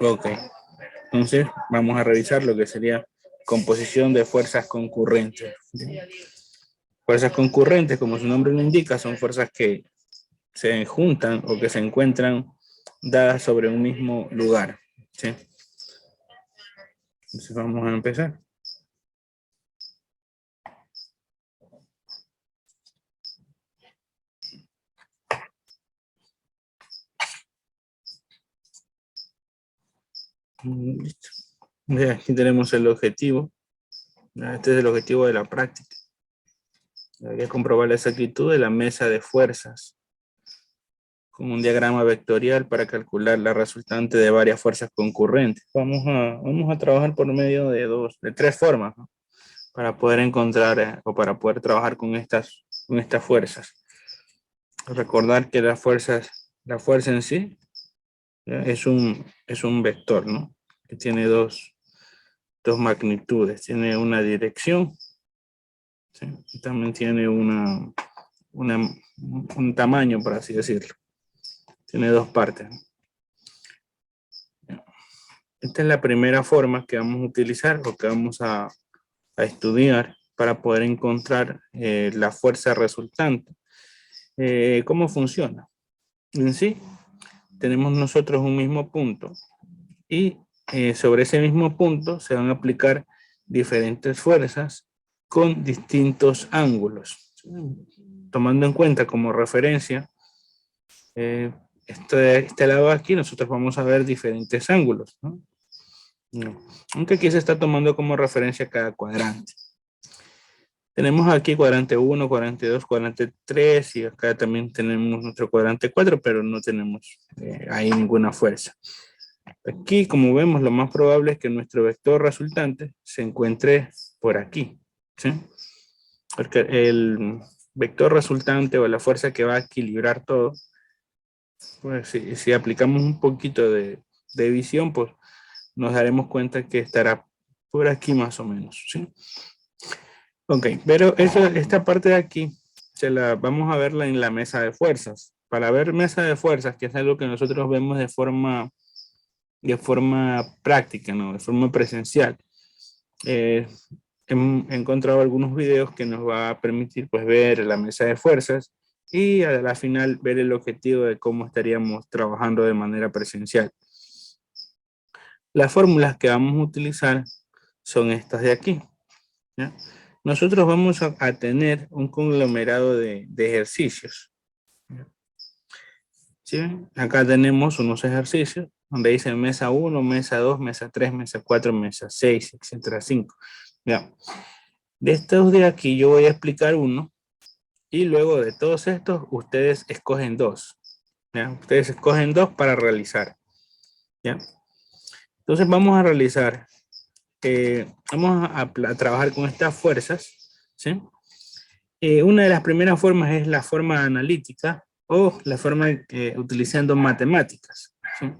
Ok, entonces vamos a revisar lo que sería composición de fuerzas concurrentes. Fuerzas concurrentes, como su nombre lo indica, son fuerzas que se juntan o que se encuentran dadas sobre un mismo lugar. ¿Sí? Entonces vamos a empezar. Listo. Aquí tenemos el objetivo. Este es el objetivo de la práctica. Hay que comprobar la exactitud de la mesa de fuerzas con un diagrama vectorial para calcular la resultante de varias fuerzas concurrentes. Vamos a trabajar por medio de tres formas, ¿no? Para poder encontrar o para poder trabajar con estas fuerzas. Recordar que la fuerza en sí, ¿ya? Es un vector, ¿no? Que tiene dos magnitudes. Tiene una dirección, ¿sí? Y también tiene un tamaño, por así decirlo. Tiene dos partes. Esta es la primera forma que vamos a utilizar o que vamos a estudiar para poder encontrar la fuerza resultante. ¿Cómo funciona? En sí, tenemos nosotros un mismo punto y sobre ese mismo punto se van a aplicar diferentes fuerzas con distintos ángulos. Tomando en cuenta como referencia este lado de aquí, nosotros vamos a ver diferentes ángulos, ¿no? Aunque aquí se está tomando como referencia cada cuadrante. Tenemos aquí cuadrante 1, cuadrante 2, cuadrante 3 y acá también tenemos nuestro cuadrante 4, pero no tenemos ahí ninguna fuerza. Aquí, como vemos, lo más probable es que nuestro vector resultante se encuentre por aquí, ¿sí? Porque el vector resultante o la fuerza que va a equilibrar todo, pues si aplicamos un poquito de visión, pues nos daremos cuenta que estará por aquí más o menos, ¿sí? Ok, pero esta parte de aquí vamos a verla en la mesa de fuerzas. Para ver mesa de fuerzas, que es algo que nosotros vemos de forma práctica, ¿no? De forma presencial. He encontrado algunos videos que nos va a permitir pues ver la mesa de fuerzas y a la final ver el objetivo de cómo estaríamos trabajando de manera presencial. Las fórmulas que vamos a utilizar son estas de aquí, ¿ya? Nosotros vamos a tener un conglomerado de ejercicios. ¿Sí? Acá tenemos unos ejercicios donde dice mesa 1, mesa 2, mesa 3, mesa 4, mesa 6, etcétera, 5. Ya. De estos de aquí yo voy a explicar uno y luego de todos estos ustedes escogen dos. ¿Ya? Ustedes escogen dos para realizar. ¿Ya? Entonces vamos a realizar, vamos a trabajar con estas fuerzas, ¿sí? Una de las primeras formas es la forma analítica o la forma utilizando matemáticas, ¿sí?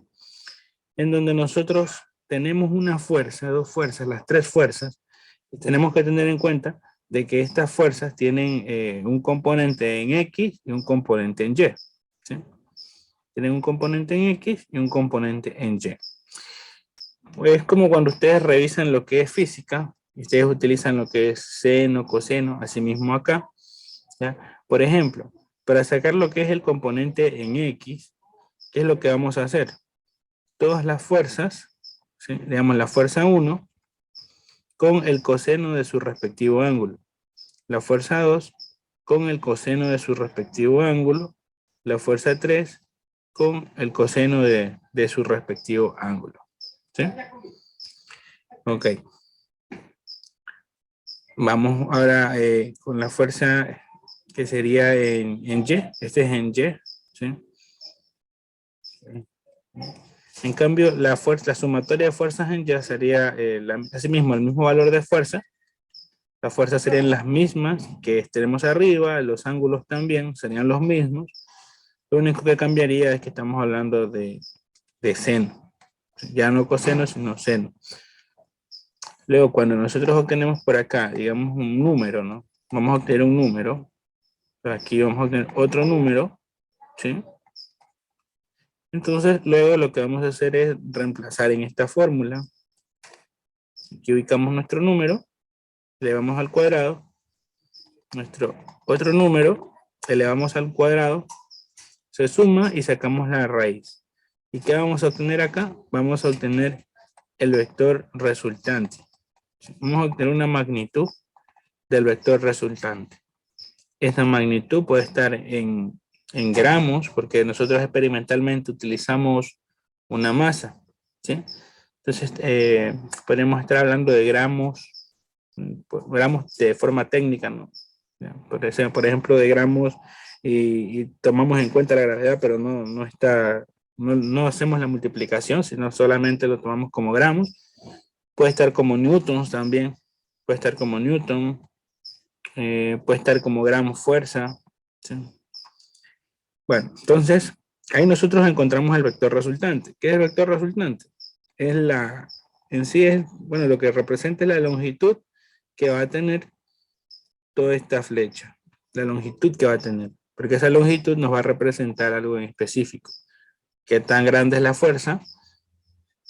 En donde nosotros tenemos una fuerza, dos fuerzas, las tres fuerzas, y tenemos que tener en cuenta de que estas fuerzas tienen un componente en X y un componente en Y, ¿sí? Tienen un componente en X y un componente en Y. Es como cuando ustedes revisan lo que es física, y ustedes utilizan lo que es seno, coseno, así mismo acá, ¿ya? Por ejemplo, para sacar lo que es el componente en X, ¿qué es lo que vamos a hacer? Todas las fuerzas, ¿sí? Digamos la fuerza 1 con el coseno de su respectivo ángulo. La fuerza 2 con el coseno de su respectivo ángulo. La fuerza 3 con el coseno de su respectivo ángulo. ¿Sí? Ok. Vamos ahora con la fuerza que sería en Y. Este es en Y. ¿Sí? En cambio, la sumatoria de fuerzas en Y sería asimismo el mismo valor de fuerza. Las fuerzas serían las mismas que tenemos arriba, los ángulos también serían los mismos. Lo único que cambiaría es que estamos hablando de seno. Ya no coseno, sino seno. Luego, cuando nosotros obtenemos por acá, digamos, un número, ¿no? Vamos a obtener un número. Aquí vamos a obtener otro número, ¿sí? Entonces, luego lo que vamos a hacer es reemplazar en esta fórmula. Aquí ubicamos nuestro número, elevamos al cuadrado, nuestro otro número, elevamos al cuadrado, se suma y sacamos la raíz. ¿Y qué vamos a obtener acá? Vamos a obtener el vector resultante. Vamos a obtener una magnitud del vector resultante. Esta magnitud puede estar en gramos, porque nosotros experimentalmente utilizamos una masa, ¿sí? Entonces, podemos estar hablando de gramos, gramos de forma técnica, ¿no? Por ejemplo, de gramos y tomamos en cuenta la gravedad, pero no hacemos la multiplicación, sino solamente lo tomamos como gramos. Puede estar como newtons también, puede estar como newton, puede estar como gramos fuerza, ¿sí? Bueno, entonces, ahí nosotros encontramos el vector resultante. ¿Qué es el vector resultante? En sí es, bueno, lo que representa la longitud que va a tener toda esta flecha, la longitud que va a tener, porque esa longitud nos va a representar algo en específico. ¿Qué tan grande es la fuerza?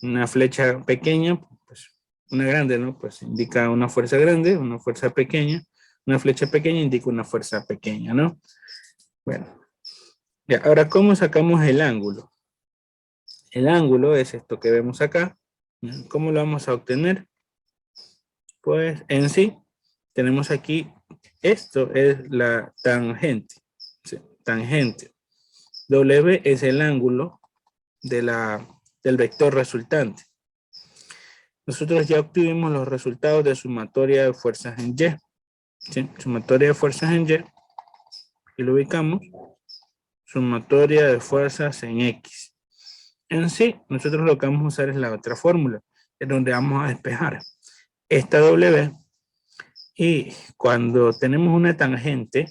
Una flecha pequeña, pues una grande, ¿no? Pues indica una fuerza grande, una fuerza pequeña, una flecha pequeña indica una fuerza pequeña, ¿no? Bueno, ya, ahora, ¿cómo sacamos el ángulo? El ángulo es esto que vemos acá. ¿Cómo lo vamos a obtener? Pues en sí, tenemos aquí, esto es la tangente. ¿Sí? Tangente. W es el ángulo del vector resultante. Nosotros ya obtuvimos los resultados de sumatoria de fuerzas en Y. ¿Sí? Sumatoria de fuerzas en Y. Y lo ubicamos. Sumatoria de fuerzas en X. En sí, nosotros lo que vamos a usar es la otra fórmula, en donde vamos a despejar esta W. Y cuando tenemos una tangente,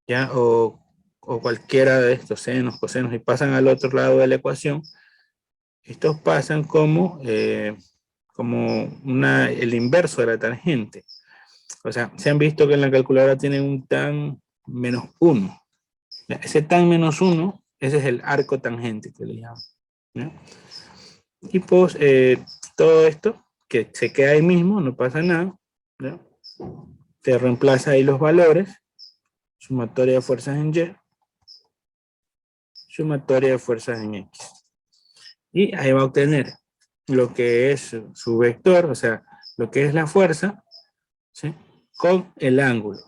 ¿ya? O cualquiera de estos senos, cosenos, y pasan al otro lado de la ecuación, estos pasan como el inverso de la tangente. O sea, se han visto que en la calculadora tienen un tan menos 1. Ese tan menos 1, ese es el arco tangente que le llaman, ¿ya? Y pues todo esto, que se queda ahí mismo, no pasa nada, ¿ya? Se reemplaza ahí los valores, sumatoria de fuerzas en Y, sumatoria de fuerzas en X. Y ahí va a obtener lo que es su vector, o sea, lo que es la fuerza, ¿sí? Con el ángulo.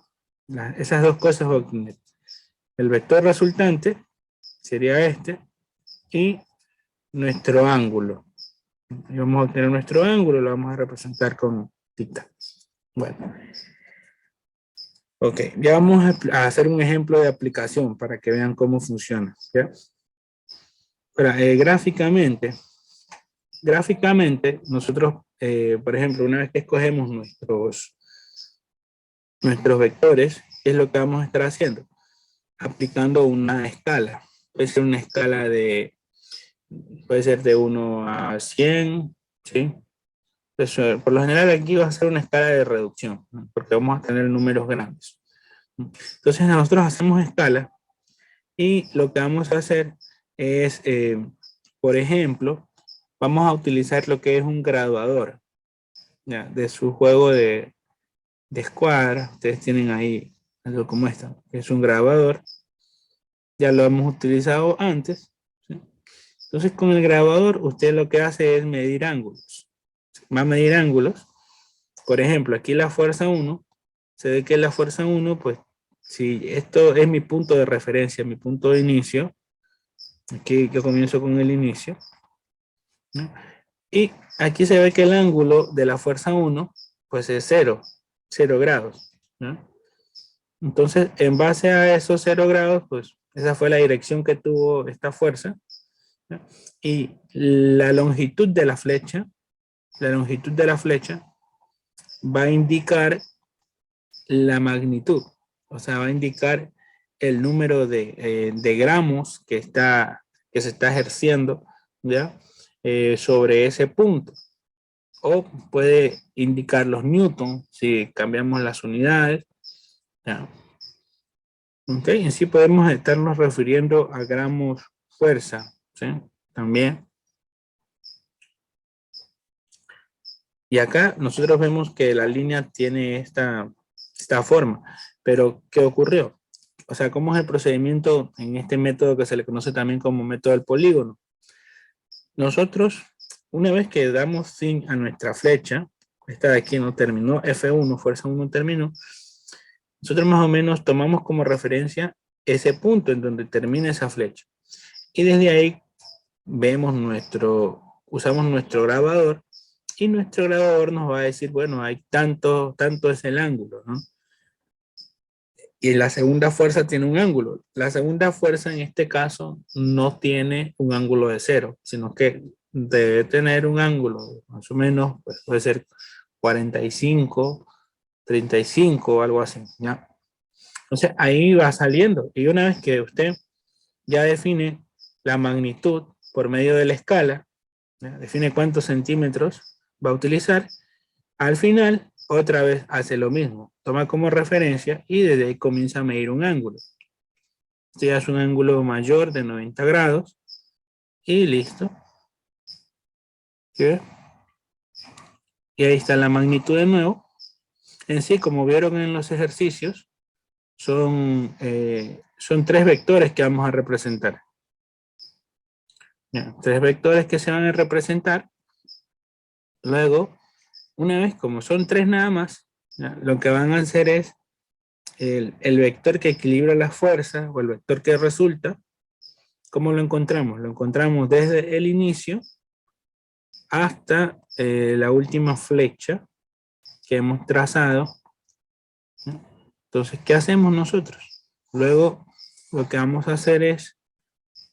Esas dos cosas va a obtener. El vector resultante sería este y nuestro ángulo. Y vamos a obtener nuestro ángulo, lo vamos a representar con θ. Bueno, ok, ya vamos a hacer un ejemplo de aplicación para que vean cómo funciona, ¿ya? Ahora, gráficamente, nosotros, por ejemplo, una vez que escogemos nuestros vectores, ¿qué es lo que vamos a estar haciendo? Aplicando una escala. Puede ser una escala puede ser de 1 a 100, ¿sí? Pues, por lo general aquí va a ser una escala de reducción, ¿no? Porque vamos a tener números grandes. Entonces nosotros hacemos escala y lo que vamos a hacer es, por ejemplo, vamos a utilizar lo que es un graduador, ¿ya? De su juego de escuadra. Ustedes tienen ahí algo como esta, que es un grabador. Ya lo hemos utilizado antes, ¿sí? Entonces con el grabador usted lo que hace es medir ángulos. Va a medir ángulos. Por ejemplo, aquí la fuerza 1, se ve que la fuerza 1, pues si esto es mi punto de referencia, mi punto de inicio, aquí yo comienzo con el inicio, ¿no? Y aquí se ve que el ángulo de la fuerza 1, pues es 0 grados, ¿no? Entonces, en base a esos 0 grados, pues esa fue la dirección que tuvo esta fuerza, ¿no? Y la longitud de la flecha va a indicar la magnitud, o sea, va a indicar el número de gramos que se está ejerciendo, ¿ya? Sobre ese punto. O puede indicar los newtons si cambiamos las unidades, ¿ya? Ok, en sí podemos estarnos refiriendo a gramos fuerza, ¿sí? También. Y acá nosotros vemos que la línea tiene esta forma. Pero, ¿qué ocurrió? O sea, ¿cómo es el procedimiento en este método que se le conoce también como método del polígono? Nosotros, una vez que damos fin a nuestra flecha, esta de aquí no terminó, F1, fuerza 1 terminó, nosotros más o menos tomamos como referencia ese punto en donde termina esa flecha. Y desde ahí vemos usamos nuestro grabador y nuestro grabador nos va a decir, bueno, hay tanto es el ángulo, ¿no? Y la segunda fuerza tiene un ángulo. La segunda fuerza en este caso no tiene un ángulo de cero, sino que debe tener un ángulo más o menos, pues puede ser 45, 35 o algo así, ¿ya? Entonces ahí va saliendo. Y una vez que usted ya define la magnitud por medio de la escala, ¿ya? Define cuántos centímetros va a utilizar, al final otra vez hace lo mismo. Toma como referencia y desde ahí comienza a medir un ángulo. Este ya es un ángulo mayor de 90 grados y listo. ¿Sí? Y ahí está la magnitud de nuevo. En sí, como vieron en los ejercicios, son tres vectores que vamos a representar. Ya, tres vectores que se van a representar. Luego, una vez como son tres nada más, ya, lo que van a hacer es el vector que equilibra las fuerzas o el vector que resulta. ¿Cómo lo encontramos? Lo encontramos desde el inicio hasta la última flecha que hemos trazado. Entonces, ¿qué hacemos nosotros? Luego, lo que vamos a hacer es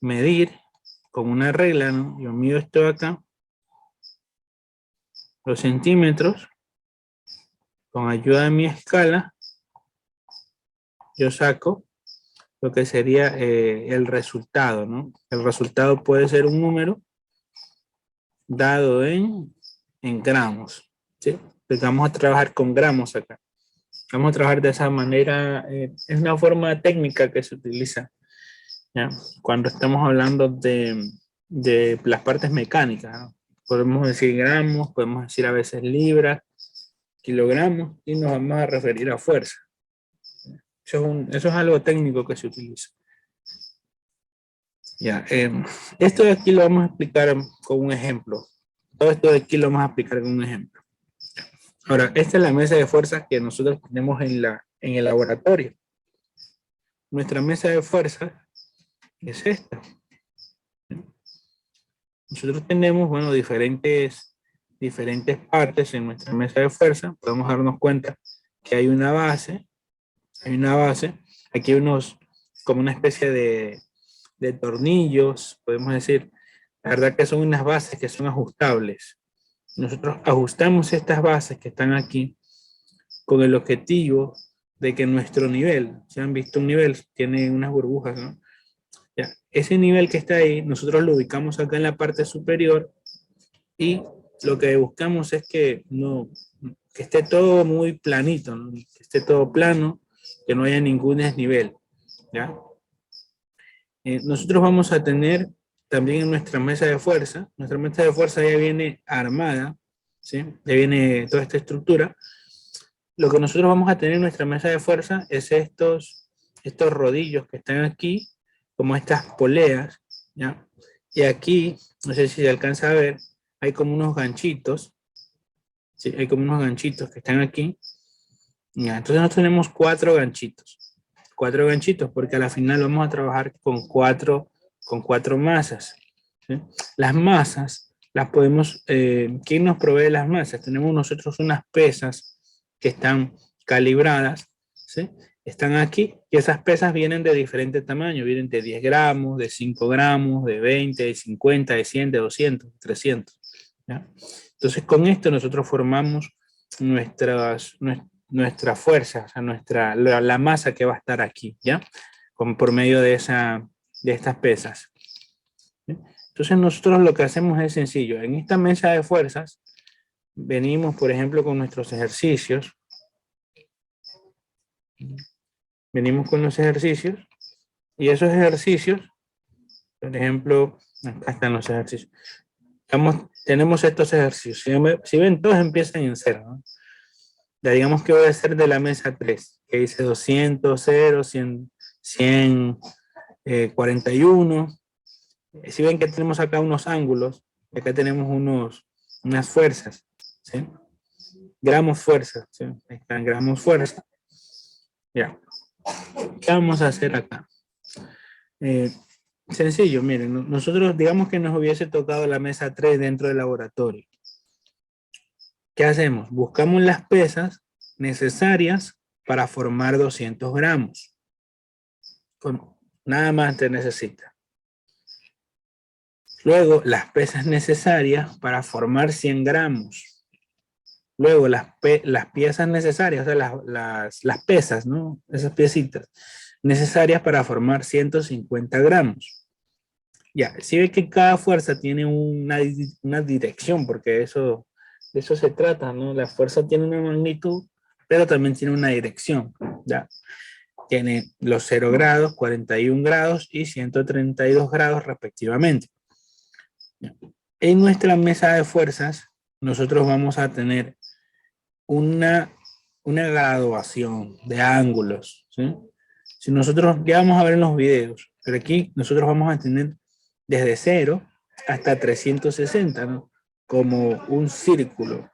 medir con una regla, ¿no? Yo mido esto acá, los centímetros, con ayuda de mi escala, yo saco lo que sería el resultado, ¿no? El resultado puede ser un número dado en gramos, ¿sí? Pues vamos a trabajar con gramos acá. Vamos a trabajar de esa manera, es una forma técnica que se utiliza, ¿ya? Cuando estamos hablando de las partes mecánicas, ¿no? Podemos decir gramos, podemos decir a veces libras, kilogramos, y nos vamos a referir a fuerza. Eso es algo técnico que se utiliza. Ya, esto de aquí lo vamos a explicar con un ejemplo. Todo esto de aquí lo vamos a explicar con un ejemplo. Ahora, esta es la mesa de fuerzas que nosotros tenemos en el laboratorio. Nuestra mesa de fuerzas es esta. Nosotros tenemos, bueno, diferentes partes en nuestra mesa de fuerza. Podemos darnos cuenta que hay una base, aquí hay como una especie de tornillos, podemos decir, la verdad que son unas bases que son ajustables. Nosotros ajustamos estas bases que están aquí con el objetivo de que nuestro nivel, si han visto un nivel, tiene unas burbujas, ¿no? Ya, ese nivel que está ahí, nosotros lo ubicamos acá en la parte superior y lo que buscamos es que esté todo muy planito, ¿no? Que esté todo plano, que no haya ningún desnivel, ¿ya? Nosotros vamos a tener también en nuestra mesa de fuerza ya viene armada, ¿sí? Ya viene toda esta estructura. Lo que nosotros vamos a tener en nuestra mesa de fuerza es estos rodillos que están aquí, como estas poleas, ¿ya? Y aquí, no sé si se alcanza a ver, hay como unos ganchitos, ¿sí? Hay como unos ganchitos que están aquí, ¿ya? Entonces nosotros tenemos cuatro ganchitos, porque a la final vamos a trabajar con cuatro masas, ¿sí? Las masas las podemos, ¿quién nos provee las masas? Tenemos nosotros unas pesas que están calibradas, ¿sí? Están aquí y esas pesas vienen de diferente tamaño, vienen de 10 gramos, de 5 gramos, de 20, de 50, de 100, de 200, 300, ¿ya? Entonces con esto nosotros formamos nuestra fuerza, o sea, la masa que va a estar aquí, ¿ya? Por medio de estas pesas. ¿Sí? Entonces nosotros lo que hacemos es sencillo. En esta mesa de fuerzas venimos, por ejemplo, con nuestros ejercicios. Venimos con los ejercicios y esos ejercicios, por ejemplo, Acá están los ejercicios. Tenemos estos ejercicios. Si ven, todos empiezan en cero, ¿no? Ya digamos que voy a hacer de la mesa 3, que dice 200, 0, 100, 100, 41. Si ven que tenemos acá unos ángulos, acá tenemos unas fuerzas, ¿sí? Gramos fuerza, ¿sí? Ahí están gramos fuerza. Ya. ¿Qué vamos a hacer acá? Sencillo, miren, nosotros digamos que nos hubiese tocado la mesa 3 dentro del laboratorio. ¿Qué hacemos? Buscamos las pesas necesarias para formar 200 gramos. Nada más te necesita. Luego, las pesas necesarias para formar 100 gramos. Luego, las piezas necesarias, o sea, las pesas, ¿no? Esas piecitas necesarias para formar 150 gramos. Ya, si ve que cada fuerza tiene una dirección, porque de eso se trata, ¿no? La fuerza tiene una magnitud, pero también tiene una dirección, ¿ya? Tiene los 0 grados, 41 grados y 132 grados respectivamente. En nuestra mesa de fuerzas, nosotros vamos a tener una graduación de ángulos, ¿sí? Si nosotros, ya vamos a ver en los videos, pero aquí nosotros vamos a tener desde 0 hasta 360, ¿no? Como un círculo,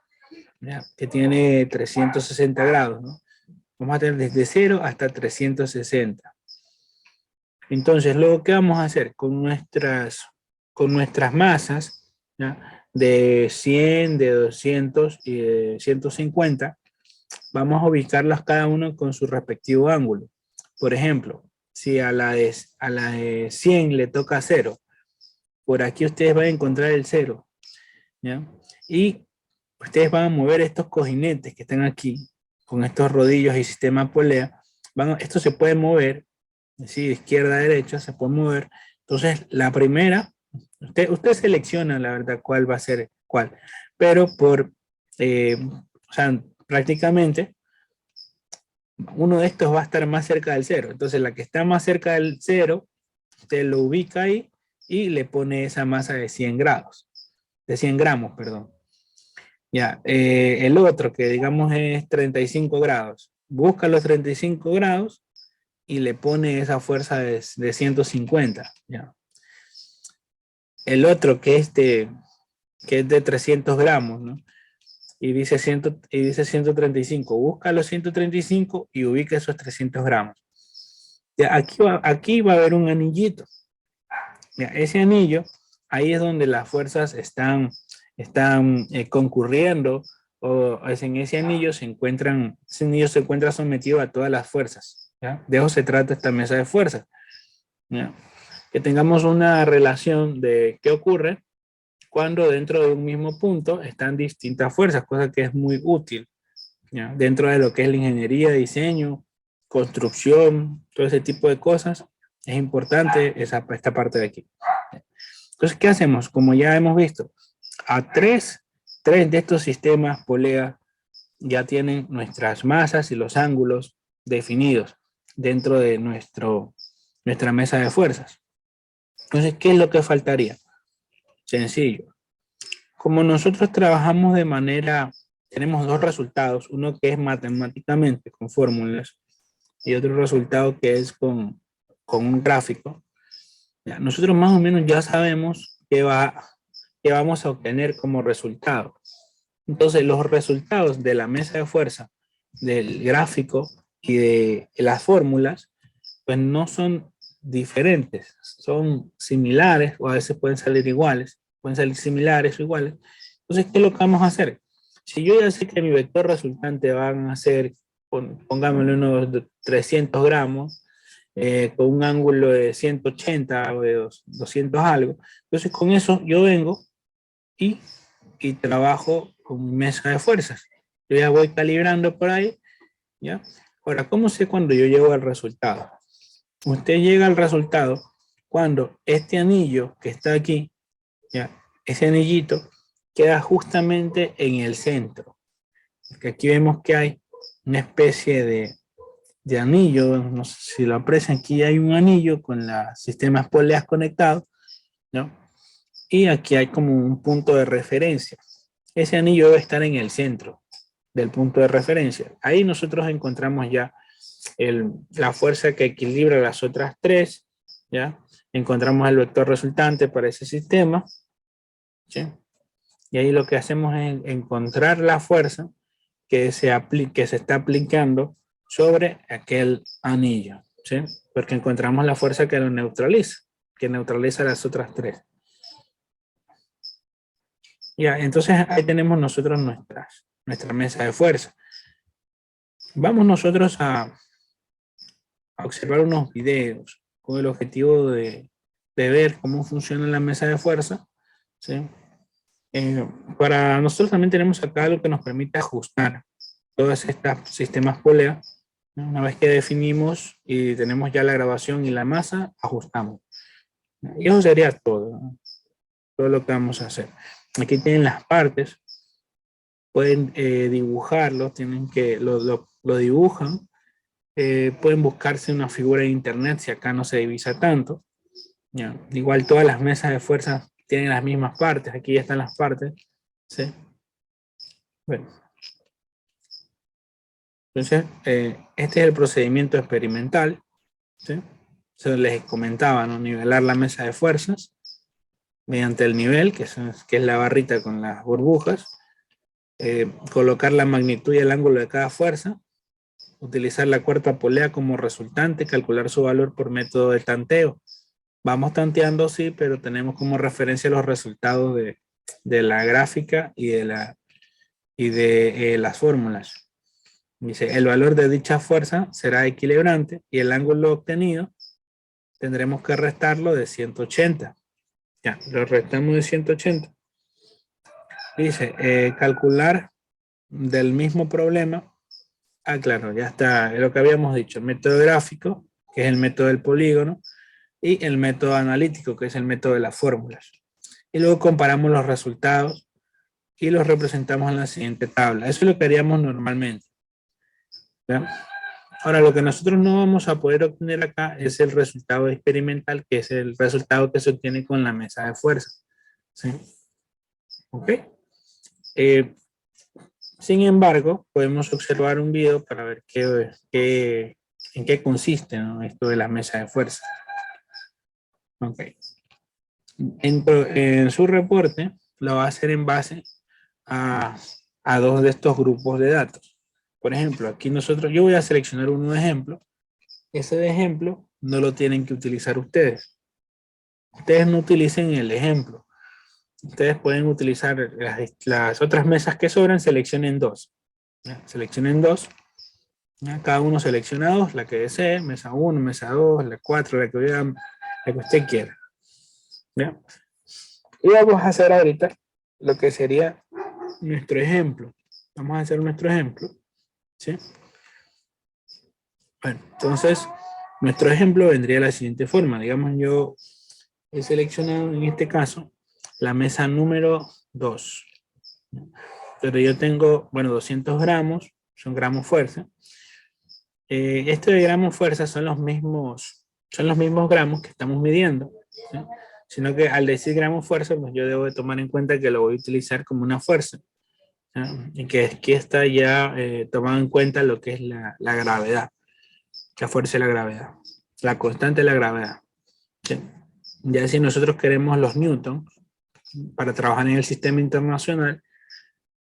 ¿ya? Que tiene 360 grados, ¿no? Vamos a tener desde 0 hasta 360. Entonces, luego, ¿qué vamos a hacer? Con nuestras masas, ¿ya? De 100, de 200 y de 150, vamos a ubicarlas cada uno con su respectivo ángulo. Por ejemplo, si a la de 100 le toca 0, por aquí ustedes van a encontrar el 0, ¿ya? Y ustedes van a mover estos cojinetes que están aquí, con estos rodillos y sistema polea. Esto se puede mover, ¿sí? De izquierda a derecha se puede mover. Entonces, la primera, usted selecciona, la verdad, cuál va a ser cuál. Pero o sea, prácticamente, uno de estos va a estar más cerca del 0. Entonces, la que está más cerca del 0, usted lo ubica ahí y le pone esa masa de 100 grados. De 100 gramos, perdón. Ya, el otro que digamos es 35 grados. Busca los 35 grados y le pone esa fuerza de 150. Ya. El otro que es de 300 gramos, ¿no? Y dice 135. Busca los 135 y ubica esos 300 gramos. Ya, aquí va a haber un anillito. Ya, ese anillo, ahí es donde las fuerzas están concurriendo, o en ese anillo se encuentra sometido a todas las fuerzas, ¿ya? De eso se trata esta mesa de fuerzas, ¿ya? Que tengamos una relación de qué ocurre cuando dentro de un mismo punto están distintas fuerzas, cosa que es muy útil, ¿ya? Dentro de lo que es la ingeniería, diseño, construcción, todo ese tipo de cosas, es importante esta parte de aquí. Entonces, ¿qué hacemos? Como ya hemos visto, a tres de estos sistemas polea ya tienen nuestras masas y los ángulos definidos dentro de nuestra mesa de fuerzas. Entonces, ¿qué es lo que faltaría? Sencillo. Como nosotros trabajamos tenemos dos resultados, uno que es matemáticamente con fórmulas y otro resultado que es con un gráfico. Ya, nosotros más o menos ya sabemos qué vamos a obtener como resultado. Entonces, los resultados de la mesa de fuerza, del gráfico y de las fórmulas, pues no son diferentes, son similares, o a veces pueden salir iguales, pueden salir similares o iguales. Entonces, ¿qué es lo que vamos a hacer? Si yo ya sé que mi vector resultante van a ser, pongámosle unos 300 gramos, con un ángulo de 180 o de 200 algo, entonces con eso yo vengo y trabajo con mesa de fuerzas. Yo ya voy calibrando por ahí, ¿ya? Ahora, ¿cómo sé cuando yo llego al resultado? Usted llega al resultado cuando este anillo que está aquí, ¿ya? Ese anillito queda justamente en el centro. Porque aquí vemos que hay una especie de anillo, no sé si lo aprecian, aquí hay un anillo con los sistemas poleas conectados, ¿no? y aquí hay como un punto de referencia. Ese anillo debe estar en el centro del punto de referencia. Ahí nosotros encontramos ya la fuerza que equilibra las otras tres, ¿ya? Encontramos el vector resultante para ese sistema, ¿sí? Y ahí lo que hacemos es encontrar la fuerza que que se está aplicando sobre aquel anillo, ¿sí? Porque encontramos la fuerza que lo neutraliza, que neutraliza las otras tres. Ya, entonces ahí tenemos nosotros nuestra mesa de fuerza. Vamos nosotros a observar unos videos con el objetivo de ver cómo funciona la mesa de fuerza, ¿sí? Para nosotros también tenemos acá algo que nos permite ajustar todos estos sistemas polea. Una vez que definimos y tenemos ya la grabación y la masa, ajustamos. Y eso sería todo, ¿no? Todo lo que vamos a hacer. Aquí tienen las partes, pueden dibujarlo, tienen que lo dibujan, pueden buscarse una figura en internet si acá no se divisa tanto. Ya. Igual todas las mesas de fuerza tienen las mismas partes, aquí ya están las partes, ¿sí? Bueno, entonces este es el procedimiento experimental, ¿sí? Se les comentaba, ¿no? Nivelar la mesa de fuerzas mediante el nivel, que es la barrita con las burbujas, colocar la magnitud y el ángulo de cada fuerza, utilizar la cuarta polea como resultante, calcular su valor por método de tanteo. Vamos tanteando, sí, pero tenemos como referencia los resultados de la gráfica y de las fórmulas. Dice, el valor de dicha fuerza será equilibrante y el ángulo obtenido tendremos que restarlo de 180. Ya, lo restamos de 180. Dice, calcular del mismo problema. Ah, claro, ya está lo que habíamos dicho. El método gráfico, que es el método del polígono, y el método analítico, que es el método de las fórmulas. Y luego comparamos los resultados y los representamos en la siguiente tabla. Eso es lo que haríamos normalmente, ¿ya? Ahora, lo que nosotros no vamos a poder obtener acá es el resultado experimental, que es el resultado que se obtiene con la mesa de fuerza, ¿sí? ¿Ok? Eh, Sin embargo, podemos observar un video para ver en qué consiste, ¿no? Esto de la mesa de fuerza. Ok. En su reporte lo va a hacer en base a dos de estos grupos de datos. Por ejemplo, aquí yo voy a seleccionar un ejemplo. Ese de ejemplo no lo tienen que utilizar ustedes. Ustedes no utilicen el ejemplo. Ustedes pueden utilizar las otras mesas que sobran, seleccionen dos. ¿Ya? Seleccionen dos. ¿Ya? Cada uno selecciona dos, la que desee, mesa 1, mesa 2, la 4, la que usted quiera. ¿Ya? Y vamos a hacer ahorita lo que sería nuestro ejemplo. Vamos a hacer nuestro ejemplo, ¿sí? Bueno, entonces, nuestro ejemplo vendría de la siguiente forma. Digamos, yo he seleccionado en este caso la mesa número 2. Pero yo tengo, bueno, 200 gramos, son gramos fuerza. Este de gramos fuerza son los mismos gramos que estamos midiendo, ¿sí? Sino que al decir gramos fuerza, pues yo debo de tomar en cuenta que lo voy a utilizar como una fuerza, ¿sí? Y que aquí está ya tomado en cuenta lo que es la gravedad, la fuerza y la gravedad, la constante de la gravedad, ¿sí? Ya si nosotros queremos los newtons para trabajar en el sistema internacional,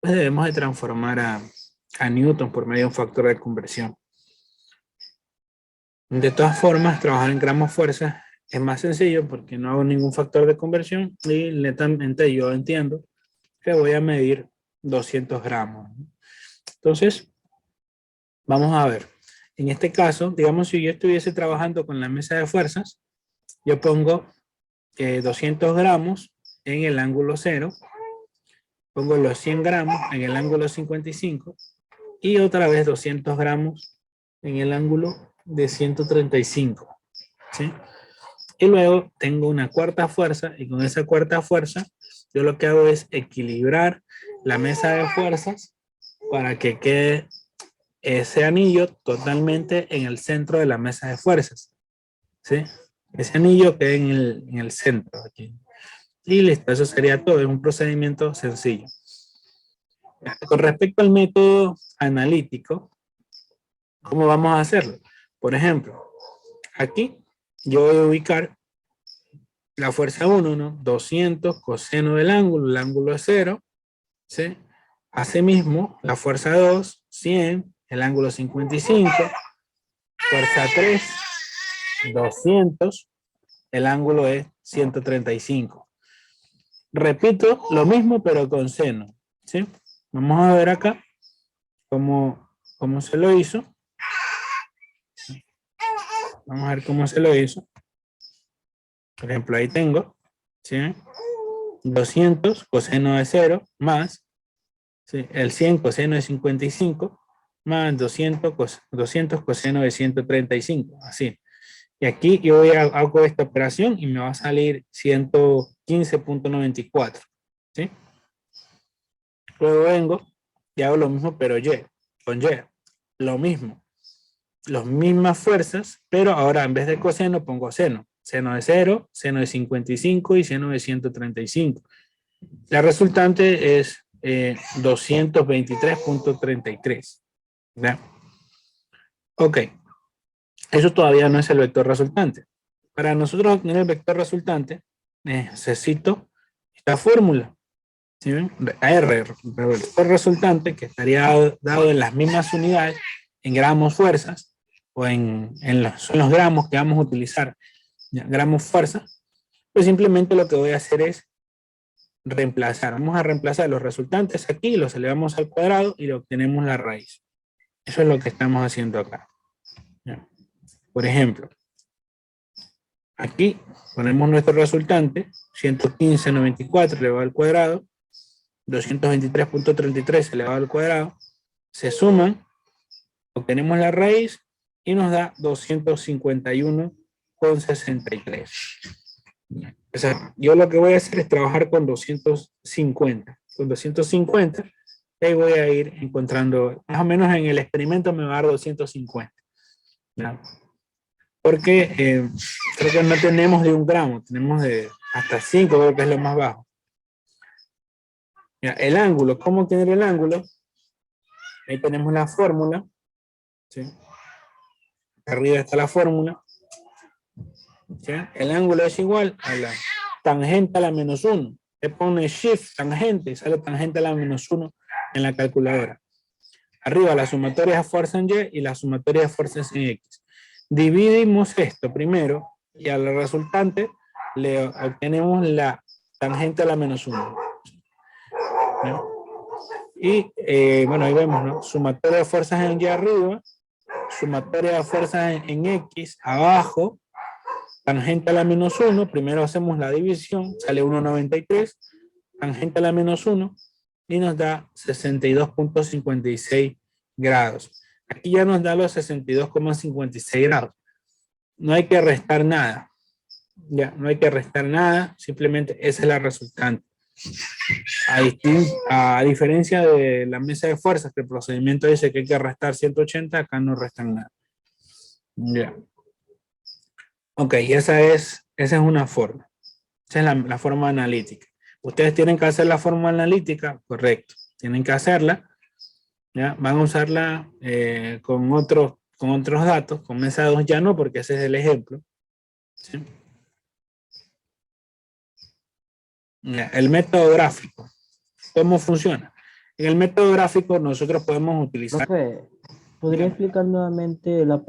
pues debemos de transformar a newton por medio de un factor de conversión. De todas formas, trabajar en gramos fuerza es más sencillo porque no hago ningún factor de conversión y netamente yo entiendo que voy a medir 200 gramos. Entonces, vamos a ver. En este caso, digamos, si yo estuviese trabajando con la mesa de fuerzas, yo pongo 200 gramos en el ángulo 0, pongo los 100 gramos en el ángulo 55 y otra vez 200 gramos en el ángulo de 135, ¿sí? Y luego tengo una cuarta fuerza y con esa cuarta fuerza yo lo que hago es equilibrar la mesa de fuerzas para que quede ese anillo totalmente en el centro de la mesa de fuerzas, ¿sí? Ese anillo queda en el centro aquí. Y listo, eso sería todo. Es un procedimiento sencillo. Con respecto al método analítico, ¿cómo vamos a hacerlo? Por ejemplo, aquí yo voy a ubicar la fuerza 1, ¿no? 200 coseno del ángulo, el ángulo es 0, ¿sí? Asimismo, la fuerza 2, 100, el ángulo 55, fuerza 3, 200, el ángulo es 135. Repito lo mismo, pero con seno, ¿sí? Vamos a ver acá cómo se lo hizo. Vamos a ver cómo se lo hizo. Por ejemplo, ahí tengo, ¿sí? 200 coseno de 0 más, ¿sí? El 100 coseno de 55 más 200 coseno de 135, así. Y aquí yo hago esta operación y me va a salir 115.94, ¿sí? Luego vengo y hago lo mismo, pero con Y. Lo mismo. Las mismas fuerzas, pero ahora en vez de coseno pongo seno. Seno de 0, seno de 55 y seno de 135. La resultante es 223.33. ¿Ya? Ok. Eso todavía no es el vector resultante. Para nosotros obtener el vector resultante, necesito esta fórmula. ¿Sí ven? R, el vector resultante, que estaría dado en las mismas unidades, en gramos fuerzas, o son los gramos que vamos a utilizar, ¿ya? Gramos fuerza, pues simplemente lo que voy a hacer es reemplazar. Vamos a reemplazar los resultantes aquí, los elevamos al cuadrado y le obtenemos la raíz. Eso es lo que estamos haciendo acá. ¿Ya? Por ejemplo, aquí ponemos nuestro resultante, 115.94 elevado al cuadrado, 223.33 elevado al cuadrado, se suman, obtenemos la raíz y nos da 251.63. O sea, yo lo que voy a hacer es trabajar con 250. Con 250, ahí voy a ir encontrando, más o menos en el experimento me va a dar 250. ¿No? Porque creo que no tenemos de 1 gramo, tenemos de hasta 5, creo que es lo más bajo. Mira, el ángulo, ¿cómo obtener el ángulo? Ahí tenemos la fórmula, ¿sí? Arriba está la fórmula, ¿sí? El ángulo es igual a la tangente a la menos 1. Le pone shift tangente y sale tangente a la menos 1 en la calculadora. Arriba la sumatoria de fuerzas en Y y la sumatoria de fuerzas en X. Dividimos esto primero y al resultante le obtenemos la tangente a la menos 1. ¿No? Y bueno, ahí vemos, ¿no? Sumatoria de fuerzas en Y arriba, sumatoria de fuerzas en X abajo, tangente a la menos 1, primero hacemos la división, sale 1,93, tangente a la menos 1, y nos da 62.56 grados. Aquí ya nos da los 62,56 grados. No hay que restar nada. Ya, no hay que restar nada, simplemente esa es la resultante. A diferencia de la mesa de fuerzas, que el procedimiento dice que hay que restar 180, acá no restan nada. Ya. Ok, esa es una forma. Esa es la forma analítica. Ustedes tienen que hacer la forma analítica, correcto. Tienen que hacerla. ¿Ya? Van a usarla con otros datos. Con mesa 2 ya no, porque ese es el ejemplo. ¿Sí? Ya, el método gráfico. ¿Cómo funciona? En el método gráfico nosotros podemos utilizar... Profe, ¿podría explicar nuevamente la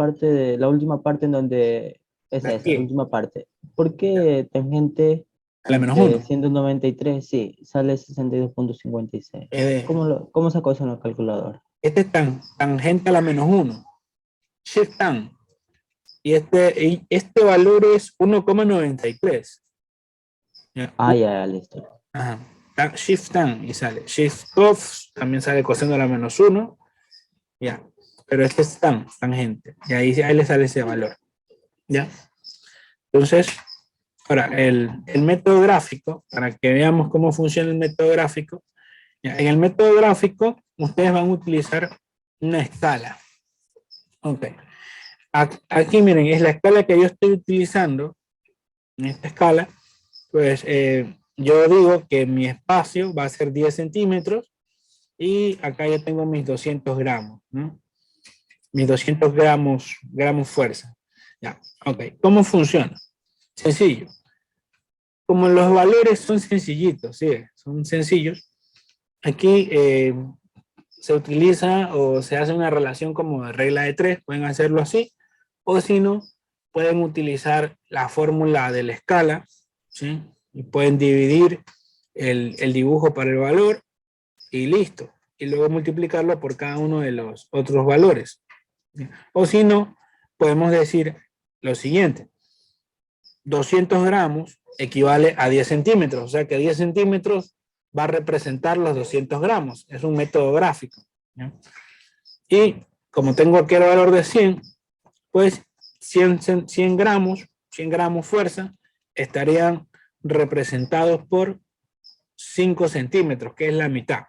última parte en donde es esa, la Aquí, última parte? ¿Por qué tangente a la menos de 1. 193, sí, sale 62.56? ¿Cómo sacó eso en la calculadora? Este es tangente a la menos 1. Shift tan. Y este valor es 1,93. Ah, ya, listo. Ajá. Shift tan y sale. Shift off también sale coseno a la menos 1. Ya. Pero este es tangente. Y ahí le sale ese valor. ¿Ya? Entonces, ahora, el método gráfico, para que veamos cómo funciona el método gráfico, ¿ya? En el método gráfico, ustedes van a utilizar una escala. Ok. Aquí miren, es la escala que yo estoy utilizando. En esta escala, pues yo digo que mi espacio va a ser 10 centímetros y acá yo tengo mis 200 gramos, ¿no? Mis 200 gramos fuerza. Ya, ok. ¿Cómo funciona? Sencillo. Como los valores son sencillitos, ¿sí? Son sencillos, aquí se utiliza o se hace una relación como de regla de 3, pueden hacerlo así, o si no, pueden utilizar la fórmula de la escala, ¿sí? Y pueden dividir el dibujo para el valor y listo. Y luego multiplicarlo por cada uno de los otros valores. O si no, podemos decir lo siguiente. 200 gramos equivale a 10 centímetros. O sea que 10 centímetros va a representar los 200 gramos. Es un método gráfico, ¿ya? Y como tengo aquí el valor de 100, pues 100 gramos fuerza estarían representados por 5 centímetros, que es la mitad.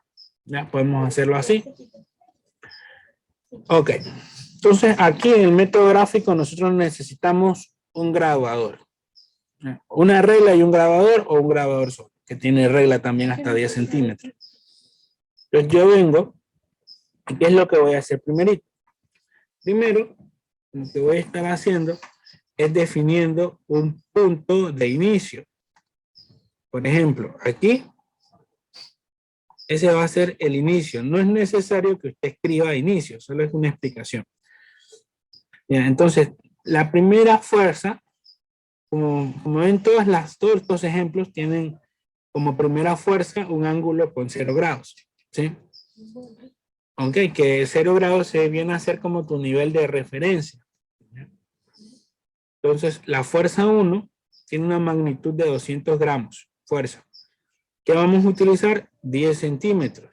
¿Ya? Podemos hacerlo así. Ok. Entonces, aquí en el método gráfico nosotros necesitamos un graduador. Una regla y un grabador o un grabador solo, que tiene regla también hasta 10 centímetros. Entonces yo vengo, ¿qué es lo que voy a hacer primerito? Primero, lo que voy a estar haciendo es definiendo un punto de inicio. Por ejemplo, aquí, ese va a ser el inicio. No es necesario que usted escriba inicio, solo es una explicación. Bien, entonces, la primera fuerza, como ven todos estos ejemplos, tienen como primera fuerza un ángulo con 0 grados. ¿Sí? Ok, que 0 grados se viene a ser como tu nivel de referencia. Entonces, la fuerza 1 tiene una magnitud de 200 gramos, fuerza. ¿Qué vamos a utilizar? 10 centímetros.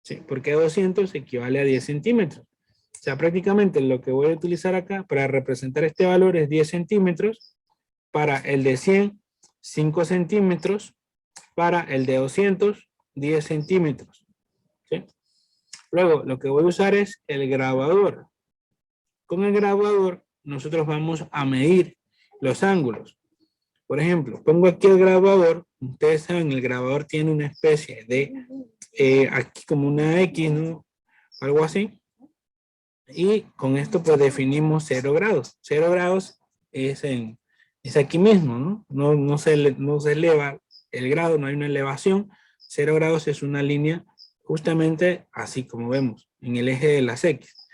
¿Sí? Porque 200 equivale a 10 centímetros. O sea, prácticamente lo que voy a utilizar acá para representar este valor es 10 centímetros. Para el de 100, 5 centímetros. Para el de 200, 10 centímetros. ¿Sí? Luego, lo que voy a usar es el grabador. Con el grabador, nosotros vamos a medir los ángulos. Por ejemplo, pongo aquí el grabador. Ustedes saben, el grabador tiene una especie de, aquí como una X, ¿no? Algo así. Y con esto pues definimos 0 grados. 0 grados es aquí mismo, ¿no? No se eleva el grado, no hay una elevación. 0 grados es una línea justamente así como vemos, en el eje de las X.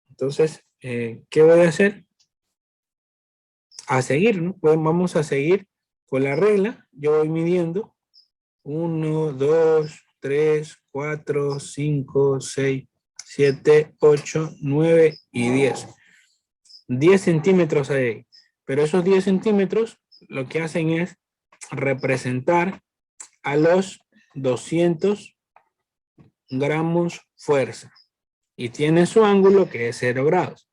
Entonces, ¿qué voy a hacer? A seguir, ¿no? Pues vamos a seguir con la regla. Yo voy midiendo 1, 2, 3, 4, 5, 6, 7, 8, 9 y 10. 10 centímetros ahí. Pero esos 10 centímetros lo que hacen es representar a los 200 gramos fuerza. Y tiene su ángulo que es 0 grados.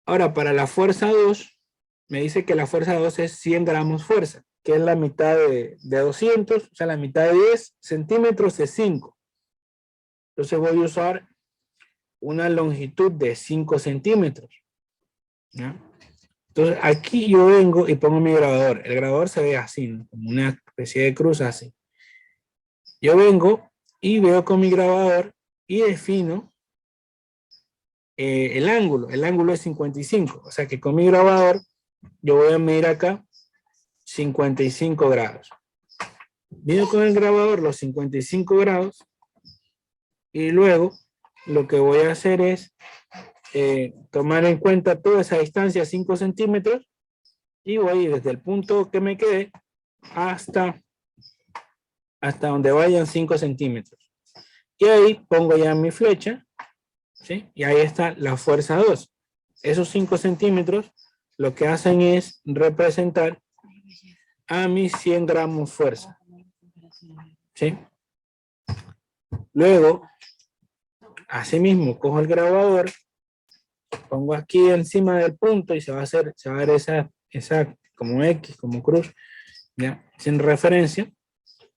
Ahora, para la fuerza 2, me dice que la fuerza 2 es 100 gramos fuerza, que es la mitad de 200, o sea, la mitad de 10 centímetros es 5. Entonces voy a usar una longitud de 5 centímetros. ¿Ya? Entonces aquí yo vengo y pongo mi grabador. El grabador se ve así, ¿no? Como una especie de cruz así. Yo vengo y veo con mi grabador y defino el ángulo. El ángulo es 55. O sea que con mi grabador yo voy a medir acá 55 grados. Mido con el grabador los 55 grados y luego lo que voy a hacer es tomar en cuenta toda esa distancia, 5 centímetros, y voy desde el punto que me quedé hasta donde vayan 5 centímetros. Y ahí pongo ya mi flecha, ¿sí? Y ahí está la fuerza 2. Esos 5 centímetros lo que hacen es representar a mis 100 gramos fuerza. ¿Sí? Luego, asimismo, cojo el grabador, pongo aquí encima del punto y se va a ver esa como X, como cruz, ¿ya? Sin referencia.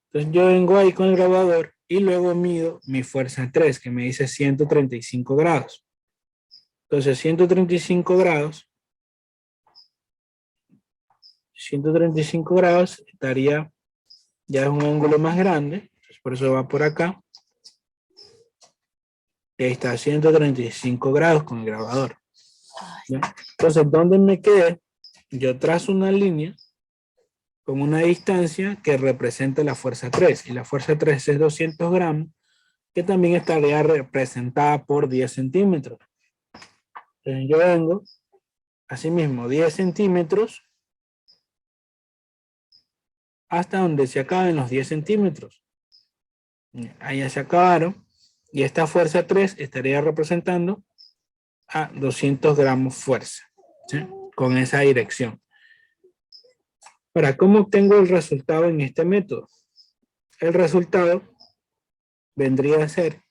Entonces yo vengo ahí con el grabador y luego mido mi fuerza 3, que me dice 135 grados. Entonces 135 grados 135 grados estaría, ya es un ángulo más grande, entonces por eso va por acá. Y ahí está, 135 grados con el grabador. ¿Ya? Entonces, ¿dónde me quedé? Yo trazo una línea con una distancia que representa la fuerza 3. Y la fuerza 3 es 200 gramos, que también estaría representada por 10 centímetros. Entonces yo vengo, asimismo, 10 centímetros hasta donde se acaben los 10 centímetros. Ahí ya se acabaron. Y esta fuerza 3 estaría representando a 200 gramos fuerza, ¿sí? Con esa dirección. Ahora, ¿cómo obtengo el resultado en este método? El resultado vendría a ser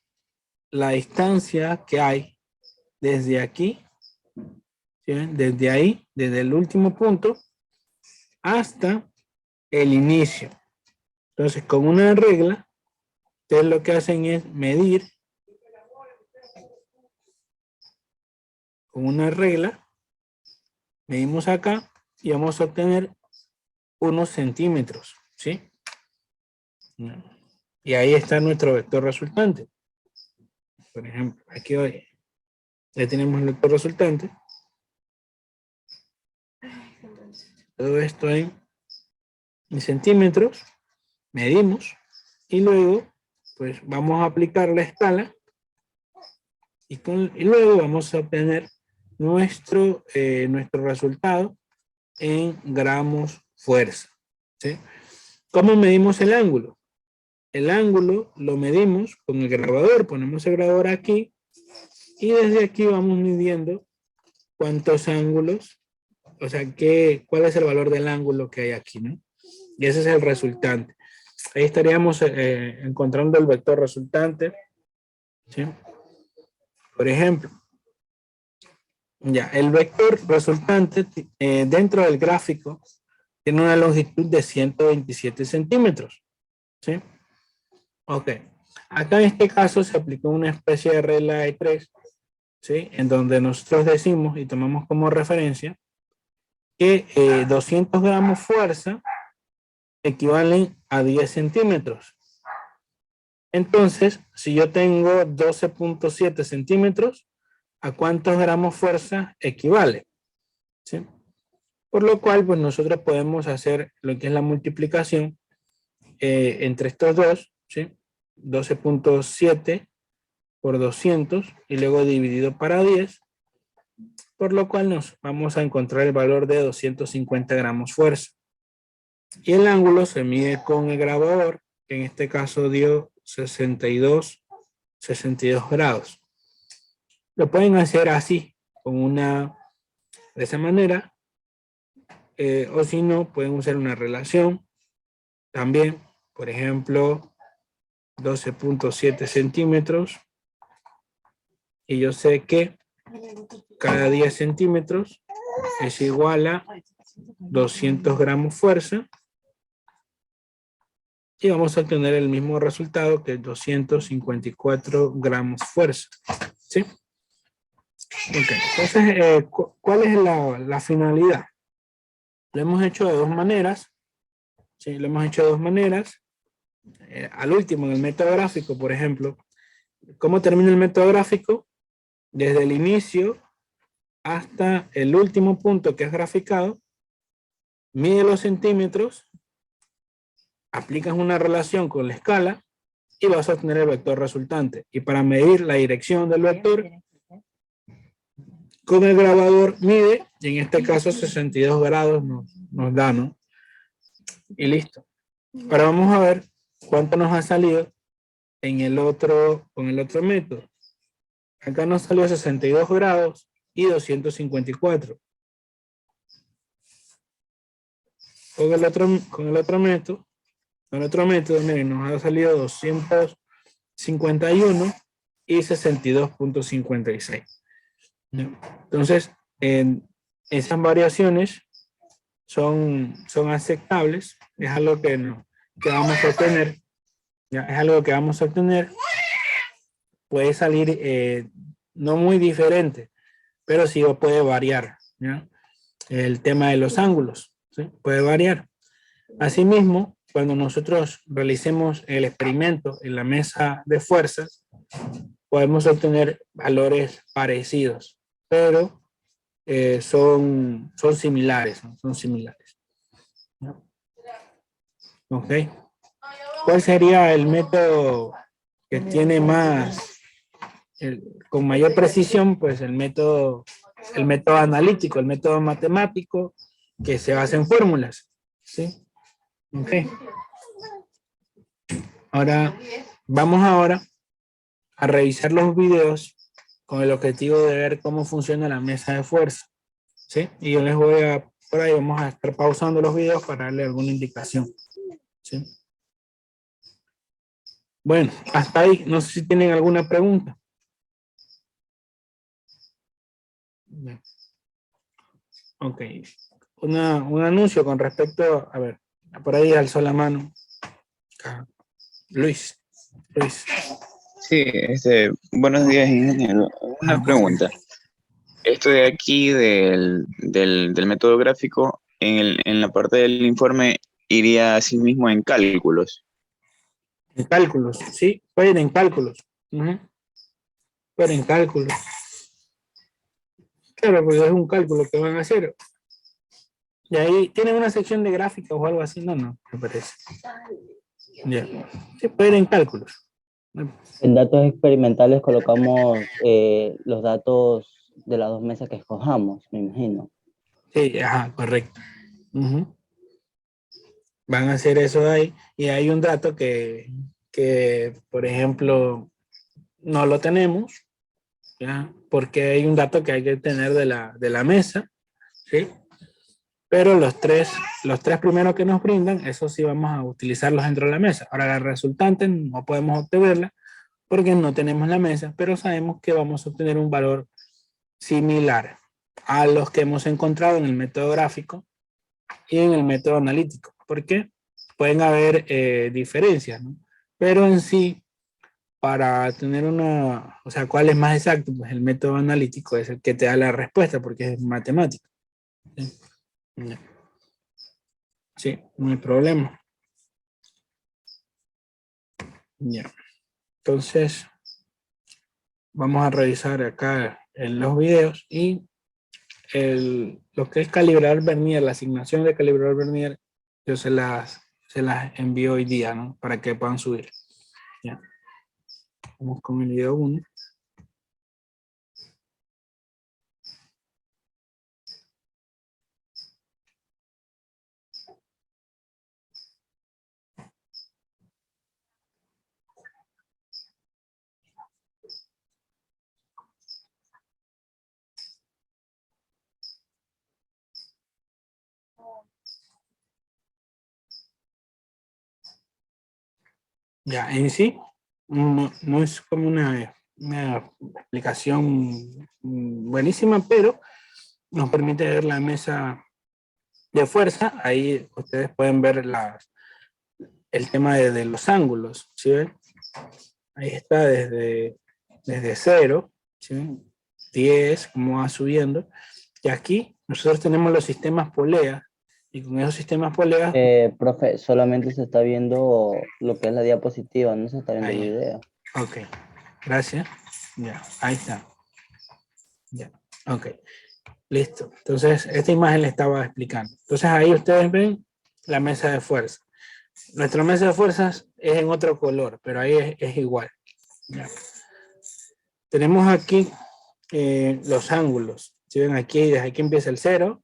la distancia que hay desde aquí, ¿sí? Desde ahí, desde el último punto, hasta el inicio. Entonces, con una regla, ustedes lo que hacen es medir con una regla, medimos acá y vamos a obtener unos centímetros, ¿sí? Y ahí está nuestro vector resultante. Por ejemplo, aquí hoy ya tenemos el vector resultante. Todo esto en centímetros, medimos y luego pues vamos a aplicar la escala y luego vamos a obtener nuestro resultado en gramos fuerza, ¿sí? ¿Cómo medimos el ángulo? El ángulo lo medimos con el grabador, ponemos el grabador aquí y desde aquí vamos midiendo cuántos ángulos, o sea, cuál es el valor del ángulo que hay aquí, ¿no? Y ese es el resultante. Ahí estaríamos encontrando el vector resultante, ¿sí? Por ejemplo, ya, el vector resultante dentro del gráfico tiene una longitud de 127 centímetros, ¿sí? Ok. Acá en este caso se aplicó una especie de regla de 3, ¿sí? En donde nosotros decimos y tomamos como referencia que 200 gramos fuerza equivalen a 10 centímetros. Entonces, si yo tengo 12.7 centímetros, ¿a cuántos gramos fuerza equivale? ¿Sí? Por lo cual, pues nosotros podemos hacer lo que es la multiplicación entre estos dos, ¿sí? 12.7 por 200 y luego dividido para 10, por lo cual nos vamos a encontrar el valor de 250 gramos fuerza. Y el ángulo se mide con el grabador, que en este caso dio 62 grados. Lo pueden hacer así, de esa manera, o si no, pueden usar una relación también, por ejemplo, 12.7 centímetros, y yo sé que cada 10 centímetros es igual a 200 gramos fuerza, y vamos a obtener el mismo resultado que 254 gramos fuerza, ¿sí? Ok, entonces, ¿cuál es la finalidad? Lo hemos hecho de dos maneras, ¿sí? Lo hemos hecho de dos maneras. Al último, en el método gráfico, por ejemplo, ¿cómo termina el método gráfico? Desde el inicio hasta el último punto que es graficado, mide los centímetros, aplicas una relación con la escala y vas a obtener el vector resultante. Y para medir la dirección del vector, con el grabador mide, y en este caso 62 grados nos da, ¿no? Y listo. Ahora vamos a ver cuánto nos ha salido con el otro método. Acá nos salió 62 grados y 254. Con el otro método, miren, nos ha salido 251 y 62.56. Entonces, esas variaciones son aceptables, es algo que vamos a obtener, ¿ya? Es algo que vamos a obtener, puede salir no muy diferente, pero sí puede variar, ¿ya? El tema de los ángulos, ¿sí? Puede variar. Asimismo, cuando nosotros realicemos el experimento en la mesa de fuerzas, podemos obtener valores parecidos, pero son similares, ¿no? Son similares. ¿No? Ok. ¿Cuál sería el método que tiene más, con mayor precisión? Pues el método analítico, el método matemático que se basa en fórmulas. ¿Sí? Ok. Vamos ahora a revisar los videos con el objetivo de ver cómo funciona la mesa de fuerza. ¿Sí? Y yo les voy a, por ahí vamos a estar pausando los videos para darle alguna indicación. ¿Sí? Bueno, hasta ahí. No sé si tienen alguna pregunta. Ok. Un anuncio con respecto, a ver, por ahí alzó la mano. Luis. Sí, buenos días, ingeniero. Una pregunta. Esto de aquí del método gráfico, en la parte del informe, iría así mismo en cálculos. En cálculos, sí, pueden en cálculos. Pueden en cálculos. Claro, porque es un cálculo que van a hacer. Y ahí tienen una sección de gráfica o algo así. No, me parece. Ya. Sí, pueden en cálculos. En datos experimentales colocamos los datos de las dos mesas que escojamos, me imagino. Sí, ajá, correcto. Van a hacer eso ahí. Y hay un dato que por ejemplo, no lo tenemos, ¿ya? Porque hay un dato que hay que tener de la mesa, ¿sí? Pero los tres primeros que nos brindan, eso sí vamos a utilizarlos dentro de la mesa. Ahora, la resultante no podemos obtenerla porque no tenemos la mesa, pero sabemos que vamos a obtener un valor similar a los que hemos encontrado en el método gráfico y en el método analítico. ¿Por qué? Pueden haber diferencias, ¿no? Pero en sí, para tener o sea, ¿cuál es más exacto? Pues el método analítico es el que te da la respuesta porque es matemático. ¿Sí? Sí, no hay problema. Ya. Entonces, vamos a revisar acá en los videos y lo que es calibrar vernier, la asignación de calibrar vernier, yo se las envío hoy día, ¿no? Para que puedan subir. Ya. Vamos con el video 1. Ya, en sí, no es como una explicación buenísima, pero nos permite ver la mesa de fuerza. Ahí ustedes pueden ver el tema de los ángulos, ¿sí ven? Ahí está desde 0, ¿sí? 10, como va subiendo. Y aquí nosotros tenemos los sistemas polea, y con esos sistemas polea... Profe, solamente se está viendo lo que es la diapositiva, no se está viendo el Ahí. video. Ok, gracias. Ya, ahí está. Ya, ok. Listo. Entonces, esta imagen le estaba explicando. Entonces, ahí ustedes ven la mesa de fuerza. Nuestra mesa de fuerzas es en otro color, pero ahí es igual. Ya. Tenemos aquí los ángulos. Si ven aquí, desde aquí empieza el 0.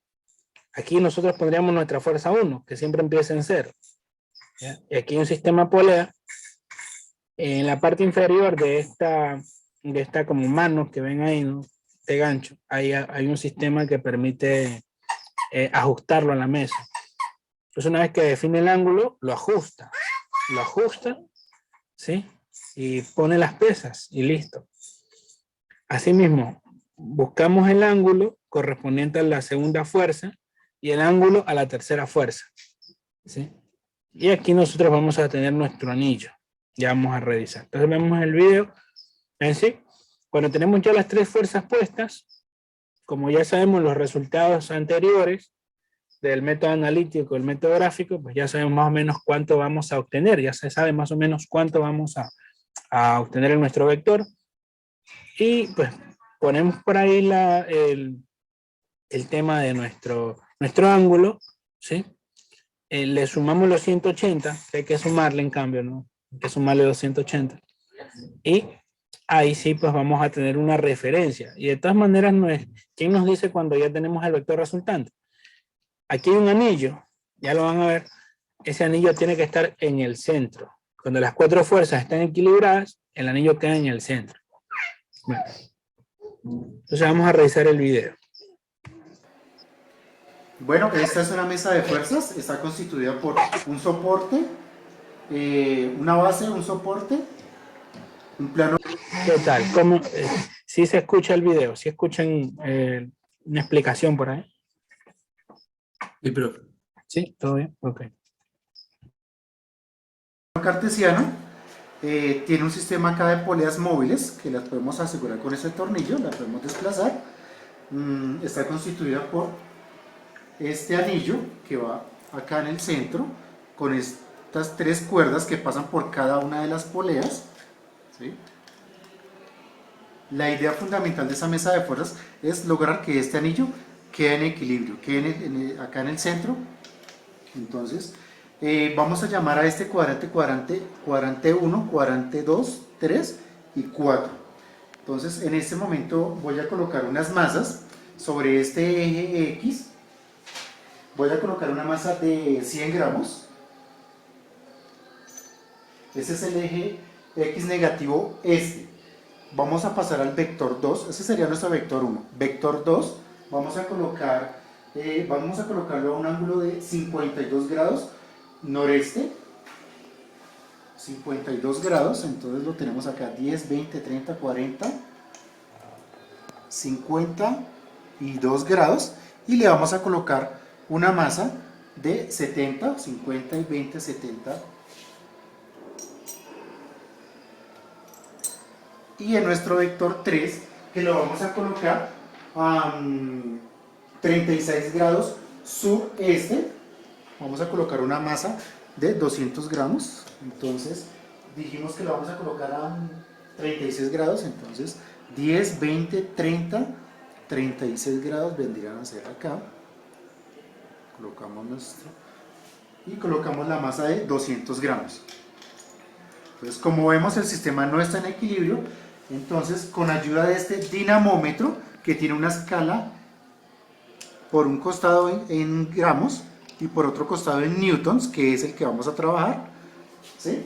Aquí nosotros pondríamos nuestra fuerza 1, que siempre empieza en 0. ¿Ya? Y aquí hay un sistema polea. En la parte inferior de esta como mano que ven ahí, ¿no? De gancho, hay un sistema que permite ajustarlo a la mesa. Entonces, una vez que define el ángulo, lo ajusta, ¿sí? Y pone las pesas y listo. Asimismo, buscamos el ángulo correspondiente a la segunda fuerza y el ángulo a la tercera fuerza, ¿sí? Y aquí nosotros vamos a tener nuestro anillo. Ya vamos a revisar. Entonces vemos el video en sí. Cuando tenemos ya las tres fuerzas puestas, como ya sabemos los resultados anteriores, del método analítico, el método gráfico, pues ya sabemos más o menos cuánto vamos a obtener, ya se sabe más o menos cuánto vamos a obtener en nuestro vector. Y pues ponemos por ahí el tema de nuestro ángulo, ¿sí? Le sumamos los 180, que hay que sumarle en cambio, ¿no? Hay que sumarle los 180. Y ahí sí, pues vamos a tener una referencia. Y de todas maneras, no es, ¿quién nos dice cuando ya tenemos el vector resultante? Aquí hay un anillo, ya lo van a ver. Ese anillo tiene que estar en el centro. Cuando las cuatro fuerzas están equilibradas, el anillo queda en el centro. Bueno, entonces vamos a revisar el video. Bueno, esta es una mesa de fuerzas, está constituida por un soporte, una base, un soporte, un plano. ¿Qué tal? ¿Cómo? ¿Sí se escucha el video? ¿Sí escuchan una explicación por ahí? Sí, profe. ¿Sí? ¿Todo bien? Ok. Cartesiano, tiene un sistema acá de poleas móviles que las podemos asegurar con ese tornillo, las podemos desplazar. Está constituida por este anillo que va acá en el centro con estas tres cuerdas que pasan por cada una de las poleas, ¿sí? La idea fundamental de esa mesa de fuerzas es lograr que este anillo quede en equilibrio, quede acá en el centro. Entonces vamos a llamar a este cuadrante 1, cuadrante 2, 3 y 4. Entonces en este momento voy a colocar unas masas sobre este eje X. Voy a colocar una masa de 100 gramos. Ese es el eje X negativo este. Vamos a pasar al vector 2. Ese sería nuestro vector 1. Vector 2, vamos a colocarlo a un ángulo de 52 grados noreste. 52 grados, entonces lo tenemos acá 10, 20, 30, 40, 52 grados. Y le vamos a colocar una masa de 70, 50 y 20, 70. Y en nuestro vector 3, que lo vamos a colocar a 36 grados sureste, vamos a colocar una masa de 200 gramos. Entonces dijimos que lo vamos a colocar a 36 grados, entonces 10, 20, 30, 36 grados vendrían a ser acá. Colocamos y colocamos la masa de 200 gramos. Entonces, como vemos, el sistema no está en equilibrio. Entonces, con ayuda de este dinamómetro, que tiene una escala por un costado en gramos y por otro costado en newtons, que es el que vamos a trabajar, ¿sí?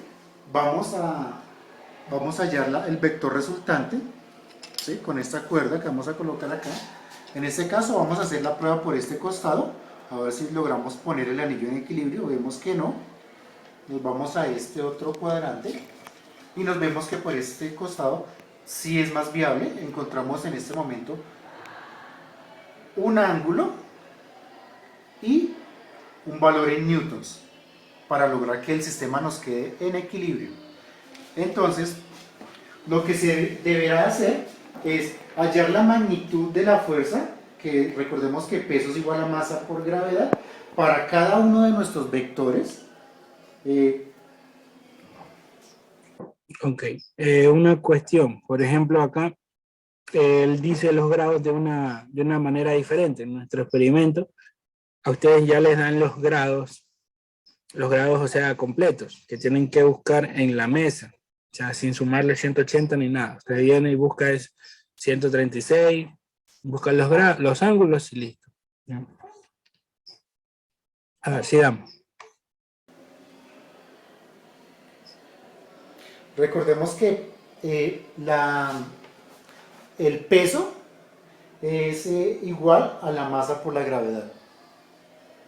Vamos a hallar el vector resultante, ¿sí? Con esta cuerda que vamos a colocar acá. En este caso vamos a hacer la prueba por este costado, a ver si logramos poner el anillo en equilibrio. Vemos que no. Nos vamos a este otro cuadrante y nos vemos que por este costado sí es más viable. Encontramos en este momento un ángulo y un valor en newtons para lograr que el sistema nos quede en equilibrio. Entonces, lo que se deberá hacer es hallar la magnitud de la fuerza, que recordemos que peso es igual a masa por gravedad, para cada uno de nuestros vectores. Ok, una cuestión, por ejemplo acá, él dice los grados de una manera diferente. En nuestro experimento, a ustedes ya les dan los grados, o sea, completos, que tienen que buscar en la mesa, o sea, sin sumarle 180 ni nada. Ustedes vienen y buscan 136, buscan los ángulos y listo. ¿Ya? A ver, sigamos. Recordemos que el peso es igual a la masa por la gravedad.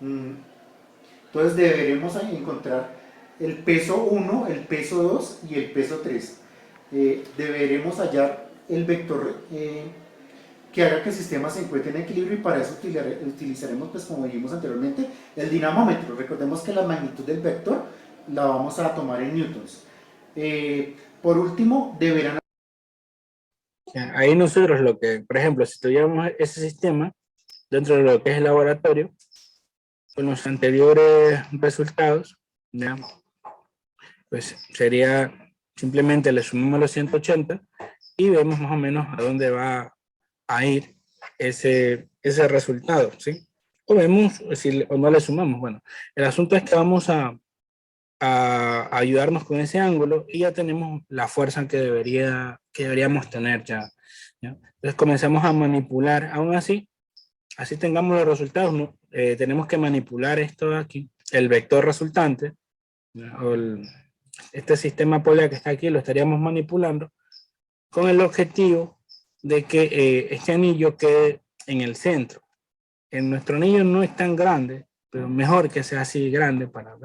Entonces deberemos encontrar el peso 1, el peso 2 y el peso 3. Deberemos hallar el vector que haga que el sistema se encuentre en equilibrio, y para eso utilizaremos, pues como dijimos anteriormente, el dinamómetro. Recordemos que la magnitud del vector la vamos a tomar en newtons. Por último, deberán... Ahí nosotros lo que, por ejemplo, si tuviéramos ese sistema dentro de lo que es el laboratorio, con los anteriores resultados, ¿ya? Pues sería simplemente le sumamos los 180 y vemos más o menos a dónde va a ir ese resultado, ¿sí? O vemos si o no le sumamos. Bueno, el asunto es que vamos a ayudarnos con ese ángulo y ya tenemos la fuerza que deberíamos tener ya, ¿ya? Entonces comenzamos a manipular, aún así tengamos los resultados, ¿no? Tenemos que manipular esto de aquí, el vector resultante, ¿ya? Este sistema polar que está aquí lo estaríamos manipulando con el objetivo de que este anillo quede en el centro. En nuestro anillo no es tan grande, pero mejor que sea así grande para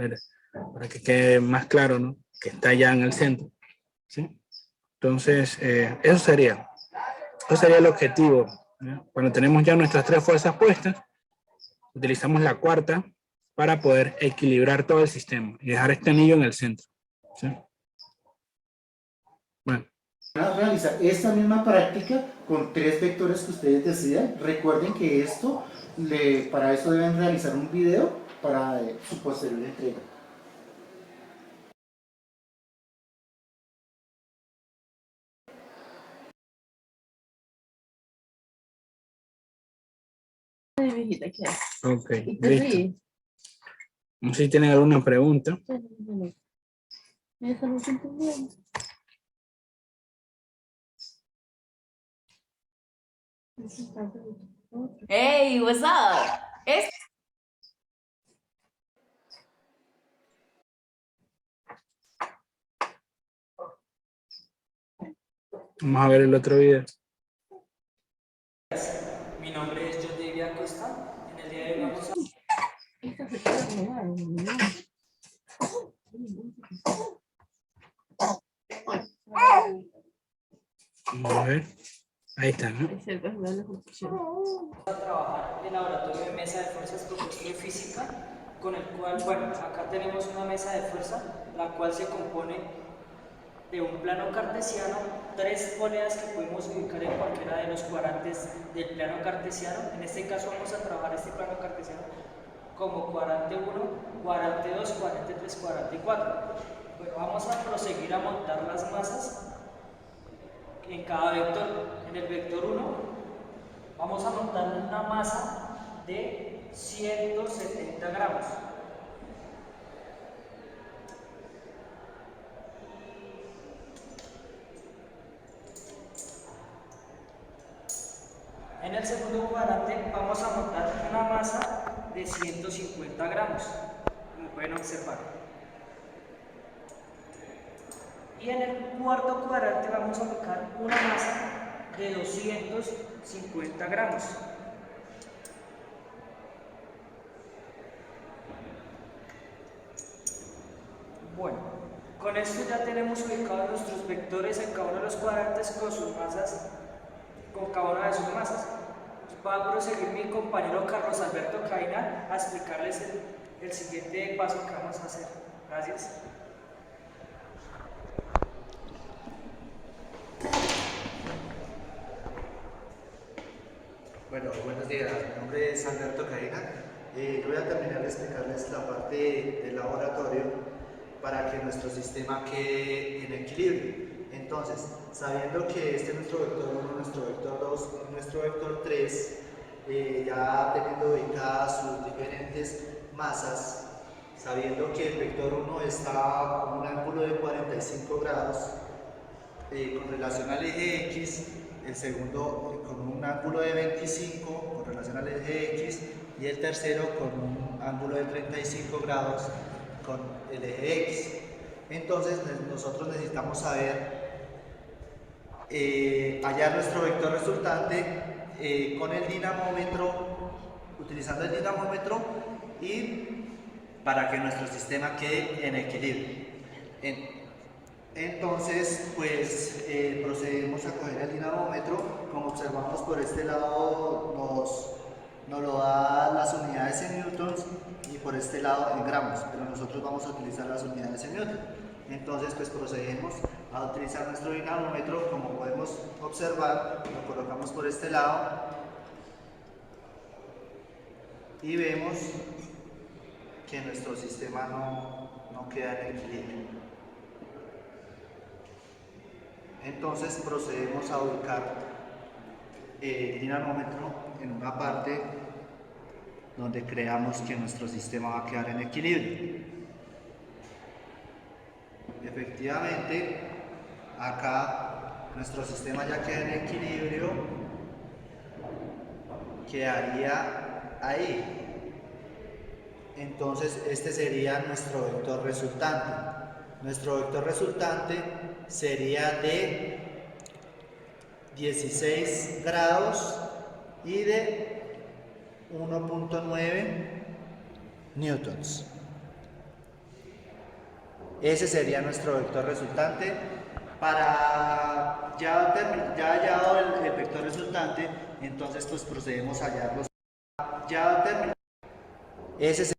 que quede más claro, ¿no? Que está ya en el centro, ¿sí? Entonces, eso sería el objetivo, ¿ya? Cuando tenemos ya nuestras tres fuerzas puestas, utilizamos la cuarta para poder equilibrar todo el sistema y dejar este anillo en el centro, ¿sí? Bueno. Van a realizar esta misma práctica con 3 vectores que ustedes decidan. Recuerden que para eso deben realizar un video para su posterior entrega. Ok, listo. No sé si tienen alguna pregunta. Hey, what's up? Vamos a ver el otro video. Mi nombre es John David Acosta. En el día de hoy vamos a... Vamos a ver. Ahí está, ¿no? a trabajar el laboratorio de mesa de fuerzas propuesto de física, con el cual, bueno, acá tenemos una mesa de fuerza, la cual se compone de un plano cartesiano, 3 poleas que podemos ubicar en cualquiera de los cuadrantes del plano cartesiano. En este caso vamos a trabajar este plano cartesiano como cuadrante 1, cuadrante 2, cuadrante 3, cuadrante 4. Bueno, vamos a proseguir a montar las masas en cada vector. En el vector 1 vamos a montar una masa de 170 gramos. En el segundo cuadrante vamos a montar una masa de 150 gramos, como pueden observar. Y en el cuarto cuadrante vamos a colocar una masa de 250 gramos. Bueno, con esto ya tenemos ubicados nuestros vectores en cada uno de los cuadrantes con sus masas, con cada una de sus masas. Va a proseguir mi compañero Carlos Alberto Caina a explicarles el siguiente paso que vamos a hacer. Gracias. Bueno, buenos días, mi nombre es Alberto Caina. Yo voy a terminar de explicarles la parte del laboratorio para que nuestro sistema quede en equilibrio. Entonces, sabiendo que este es nuestro vector 1, nuestro vector 2 y nuestro vector 3, ya teniendo ubicadas sus diferentes masas, sabiendo que el vector 1 está con un ángulo de 45 grados con relación al eje X, el segundo con un ángulo de 25 con relación al eje X y el tercero con un ángulo de 35 grados con el eje X. Entonces nosotros necesitamos saber hallar nuestro vector resultante con el dinamómetro, utilizando el dinamómetro y para que nuestro sistema quede en equilibrio. Entonces, pues procedemos a coger el dinamómetro. Como observamos por este lado nos lo da las unidades en newtons y por este lado en gramos, pero nosotros vamos a utilizar las unidades en newton. Entonces, pues procedemos a utilizar nuestro dinamómetro. Como podemos observar, lo colocamos por este lado y vemos que nuestro sistema no queda en equilibrio. Entonces procedemos a ubicar el dinamómetro en una parte donde creamos que nuestro sistema va a quedar en equilibrio. Efectivamente, acá nuestro sistema ya queda en equilibrio, quedaría ahí. Entonces este sería nuestro vector resultante. Nuestro vector resultante sería de 16 grados y de 1.9 newtons. Ese sería nuestro vector resultante. Para ya hallado el vector resultante, entonces pues procedemos a hallarlos. Ese sería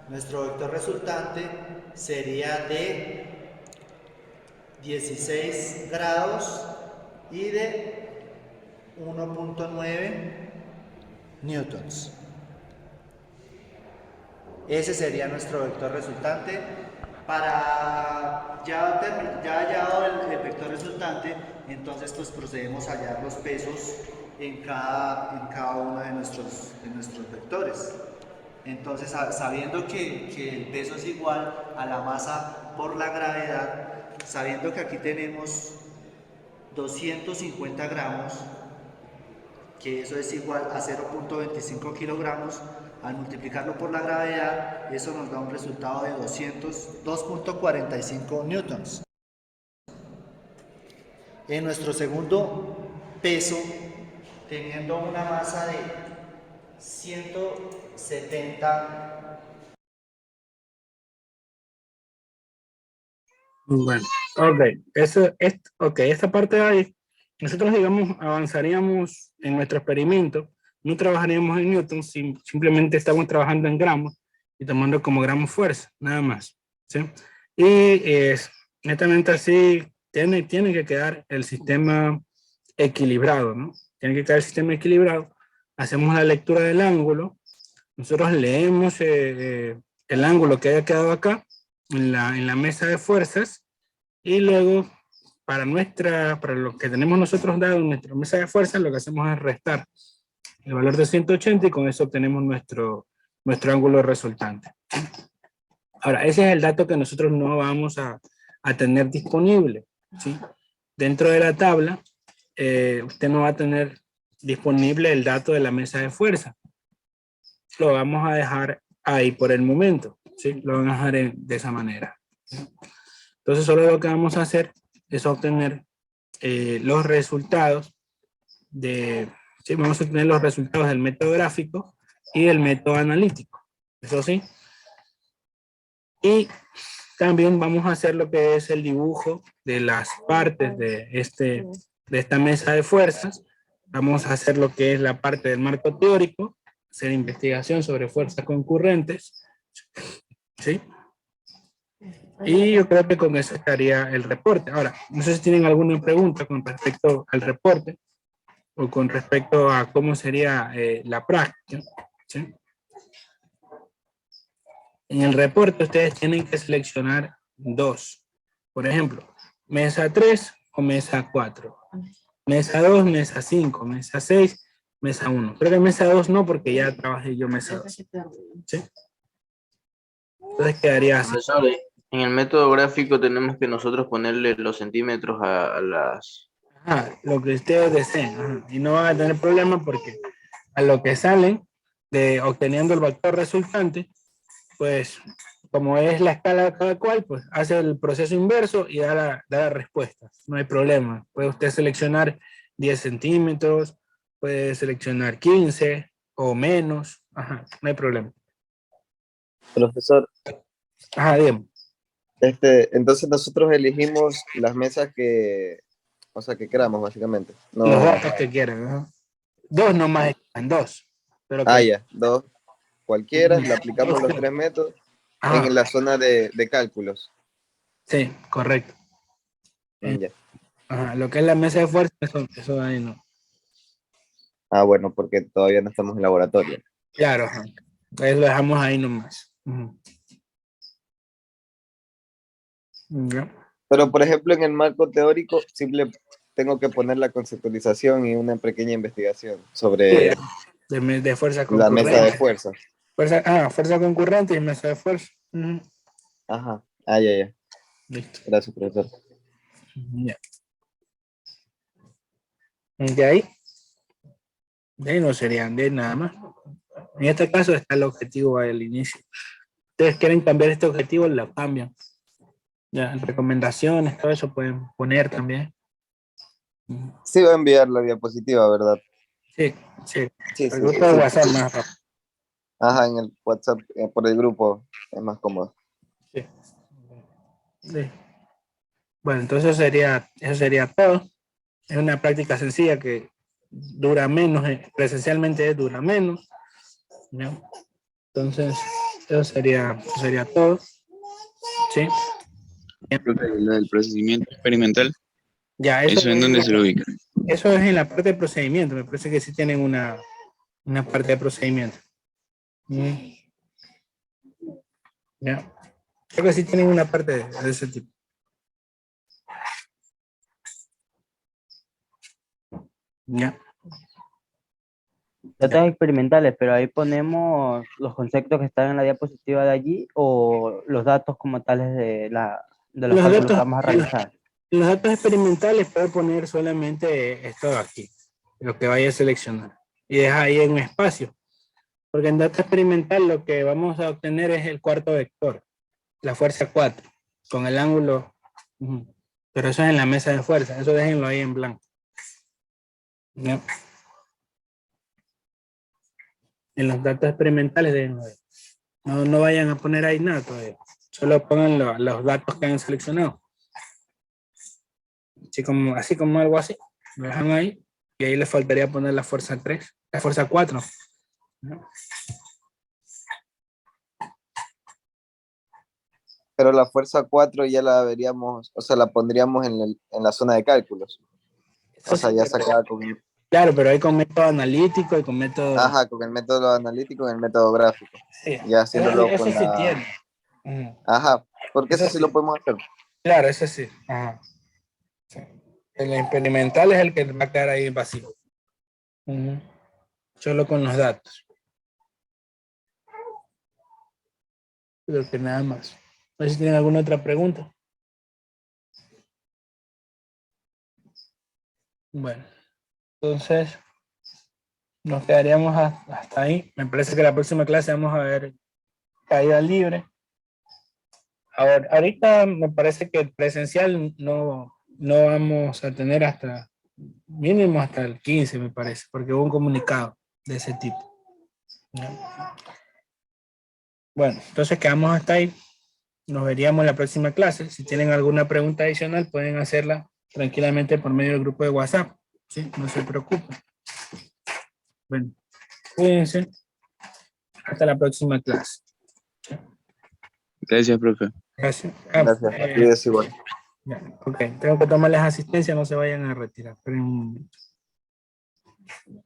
nuestro vector resultante, sería de 16 grados y de 1.9 newtons. Ese sería nuestro vector resultante. Para ya hallado el vector resultante, entonces pues procedemos a hallar los pesos en cada uno de nuestros vectores. Entonces, sabiendo que el peso es igual a la masa por la gravedad, sabiendo que aquí tenemos 250 gramos, que eso es igual a 0.25 kilogramos, al multiplicarlo por la gravedad, eso nos da un resultado de 2.45 newtons. En nuestro segundo peso, teniendo una masa de 170. Bueno, ok, esta parte de ahí, nosotros digamos avanzaríamos en nuestro experimento, no trabajaríamos en newtons, simplemente estamos trabajando en gramos y tomando como gramos fuerza, nada más, ¿sí? Y netamente así tiene que quedar el sistema equilibrado, ¿no? Tiene que quedar el sistema equilibrado, hacemos la lectura del ángulo, nosotros leemos el ángulo que haya quedado acá, en la mesa de fuerzas, y luego para lo que tenemos nosotros dado en nuestra mesa de fuerzas, lo que hacemos es restar el valor de 180 y con eso obtenemos nuestro ángulo resultante. Ahora, ese es el dato que nosotros no vamos a tener disponible, ¿sí? Dentro de la tabla, usted no va a tener disponible el dato de la mesa de fuerza. Lo vamos a dejar ahí por el momento, ¿sí? Lo van a dejar de esa manera. Entonces solo lo que vamos a hacer es obtener los resultados ¿sí? Vamos a obtener los resultados del método gráfico y del método analítico, eso sí. Y también vamos a hacer lo que es el dibujo de las partes de esta mesa de fuerzas. Vamos a hacer lo que es la parte del marco teórico, hacer investigación sobre fuerzas concurrentes, ¿sí? Y yo creo que con eso estaría el reporte. Ahora, no sé si tienen alguna pregunta con respecto al reporte o con respecto a cómo sería la práctica, ¿sí? En el reporte ustedes tienen que seleccionar dos. Por ejemplo, mesa 3 o mesa 4. Mesa 2, mesa 5, mesa 6, mesa 1. Creo que mesa 2 no, porque ya trabajé yo mesa 2. ¿Sí? Entonces quedaría así. Profesor, en el método gráfico tenemos que nosotros ponerle los centímetros a las... Ajá, lo que ustedes deseen. Ajá. Y no van a tener problema porque a lo que salen de obteniendo el vector resultante, pues como es la escala de cada cual, pues hace el proceso inverso y da la respuesta. No hay problema. Puede usted seleccionar 10 centímetros, puede seleccionar 15 o menos. Ajá, no hay problema. Profesor, Ajá, digamos. entonces nosotros elegimos las mesas que queramos, básicamente. No, Los datos que quieran. Ajá. Dos nomás, en dos. Pero ya, dos, cualquiera, le aplicamos los 3 métodos Ajá. en la zona de cálculos. Sí, correcto. Ya. Ajá, lo que es la mesa de fuerza, eso ahí no. Ah, bueno, porque todavía no estamos en laboratorio. Claro, ajá. Ahí lo dejamos ahí nomás. Ujú. Ya. Pero, por ejemplo, en el marco teórico, simple tengo que poner la conceptualización y una pequeña investigación sobre De fuerza la mesa de concurrente. fuerza. Fuerza concurrente y mesa de fuerza. Ujú. Ajá. Ah, ya. Listo. Gracias, profesor. Ya. De ahí no serían de nada más. En este caso está el objetivo al inicio. Ustedes quieren cambiar este objetivo, lo cambian. Ya, recomendaciones, todo eso pueden poner también. Sí, va a enviar la diapositiva, ¿verdad? Sí, sí. Sí, El sí, grupo de sí. WhatsApp más rápido. Ajá, en el WhatsApp, por el grupo, es más cómodo. Sí. Sí. Bueno, entonces eso sería todo. Es una práctica sencilla que dura menos, presencialmente dura menos. ¿No? Entonces, eso sería todo. ¿Sí? Profe, lo del procedimiento experimental, Ya, ¿eso en dónde se lo ubica? eso es en la parte de procedimiento. Me parece que sí tienen una parte de procedimiento. Ya. Creo que sí tienen una parte de ese tipo. Ya. Datos experimentales, pero ahí ponemos los conceptos que están en la diapositiva de allí o los datos como tales de los cálculos que vamos a realizar. Los datos experimentales puede poner solamente esto de aquí, lo que vaya a seleccionar. Y deja ahí en un espacio. Porque en dato experimental lo que vamos a obtener es el cuarto vector, la fuerza 4, con el ángulo. Pero eso es en la mesa de fuerza, eso déjenlo ahí en blanco. ¿No? En los datos experimentales déjenlo ahí. No vayan a poner ahí nada todavía. Solo pongan los datos que han seleccionado. Así como algo así. Lo dejan ahí. Y ahí les faltaría poner la fuerza 3, la fuerza 4. ¿No? Pero la fuerza 4 ya la veríamos, o sea, la pondríamos en la zona de cálculos. O sea, ya sacada con el, claro, pero ahí con método analítico y con método. ajá, con el método analítico y el método gráfico. Sí, Ya haciéndolo eso con sí la. tiene. Ajá, porque Eso eso sí lo podemos hacer. Claro, ese sí. Ajá. Sí. El experimental es el que va a quedar ahí vacío. Solo con los datos. Creo que nada más. No sé si tienen alguna otra pregunta. Bueno, entonces nos quedaríamos hasta ahí. Me parece que la próxima clase vamos a ver caída libre. Ahorita me parece que el presencial no vamos a tener hasta mínimo hasta el 15, me parece, porque hubo un comunicado de ese tipo. ¿No? Bueno, entonces quedamos hasta ahí. Nos veríamos en la próxima clase. Si tienen alguna pregunta adicional, pueden hacerla tranquilamente por medio del grupo de WhatsApp. ¿Sí? No se preocupen. Bueno, cuídense. Hasta la próxima clase. Gracias, profe. Gracias. Gracias. Cuídese igual. Ok, tengo que tomarles asistencia, no se vayan a retirar. Esperen un momento.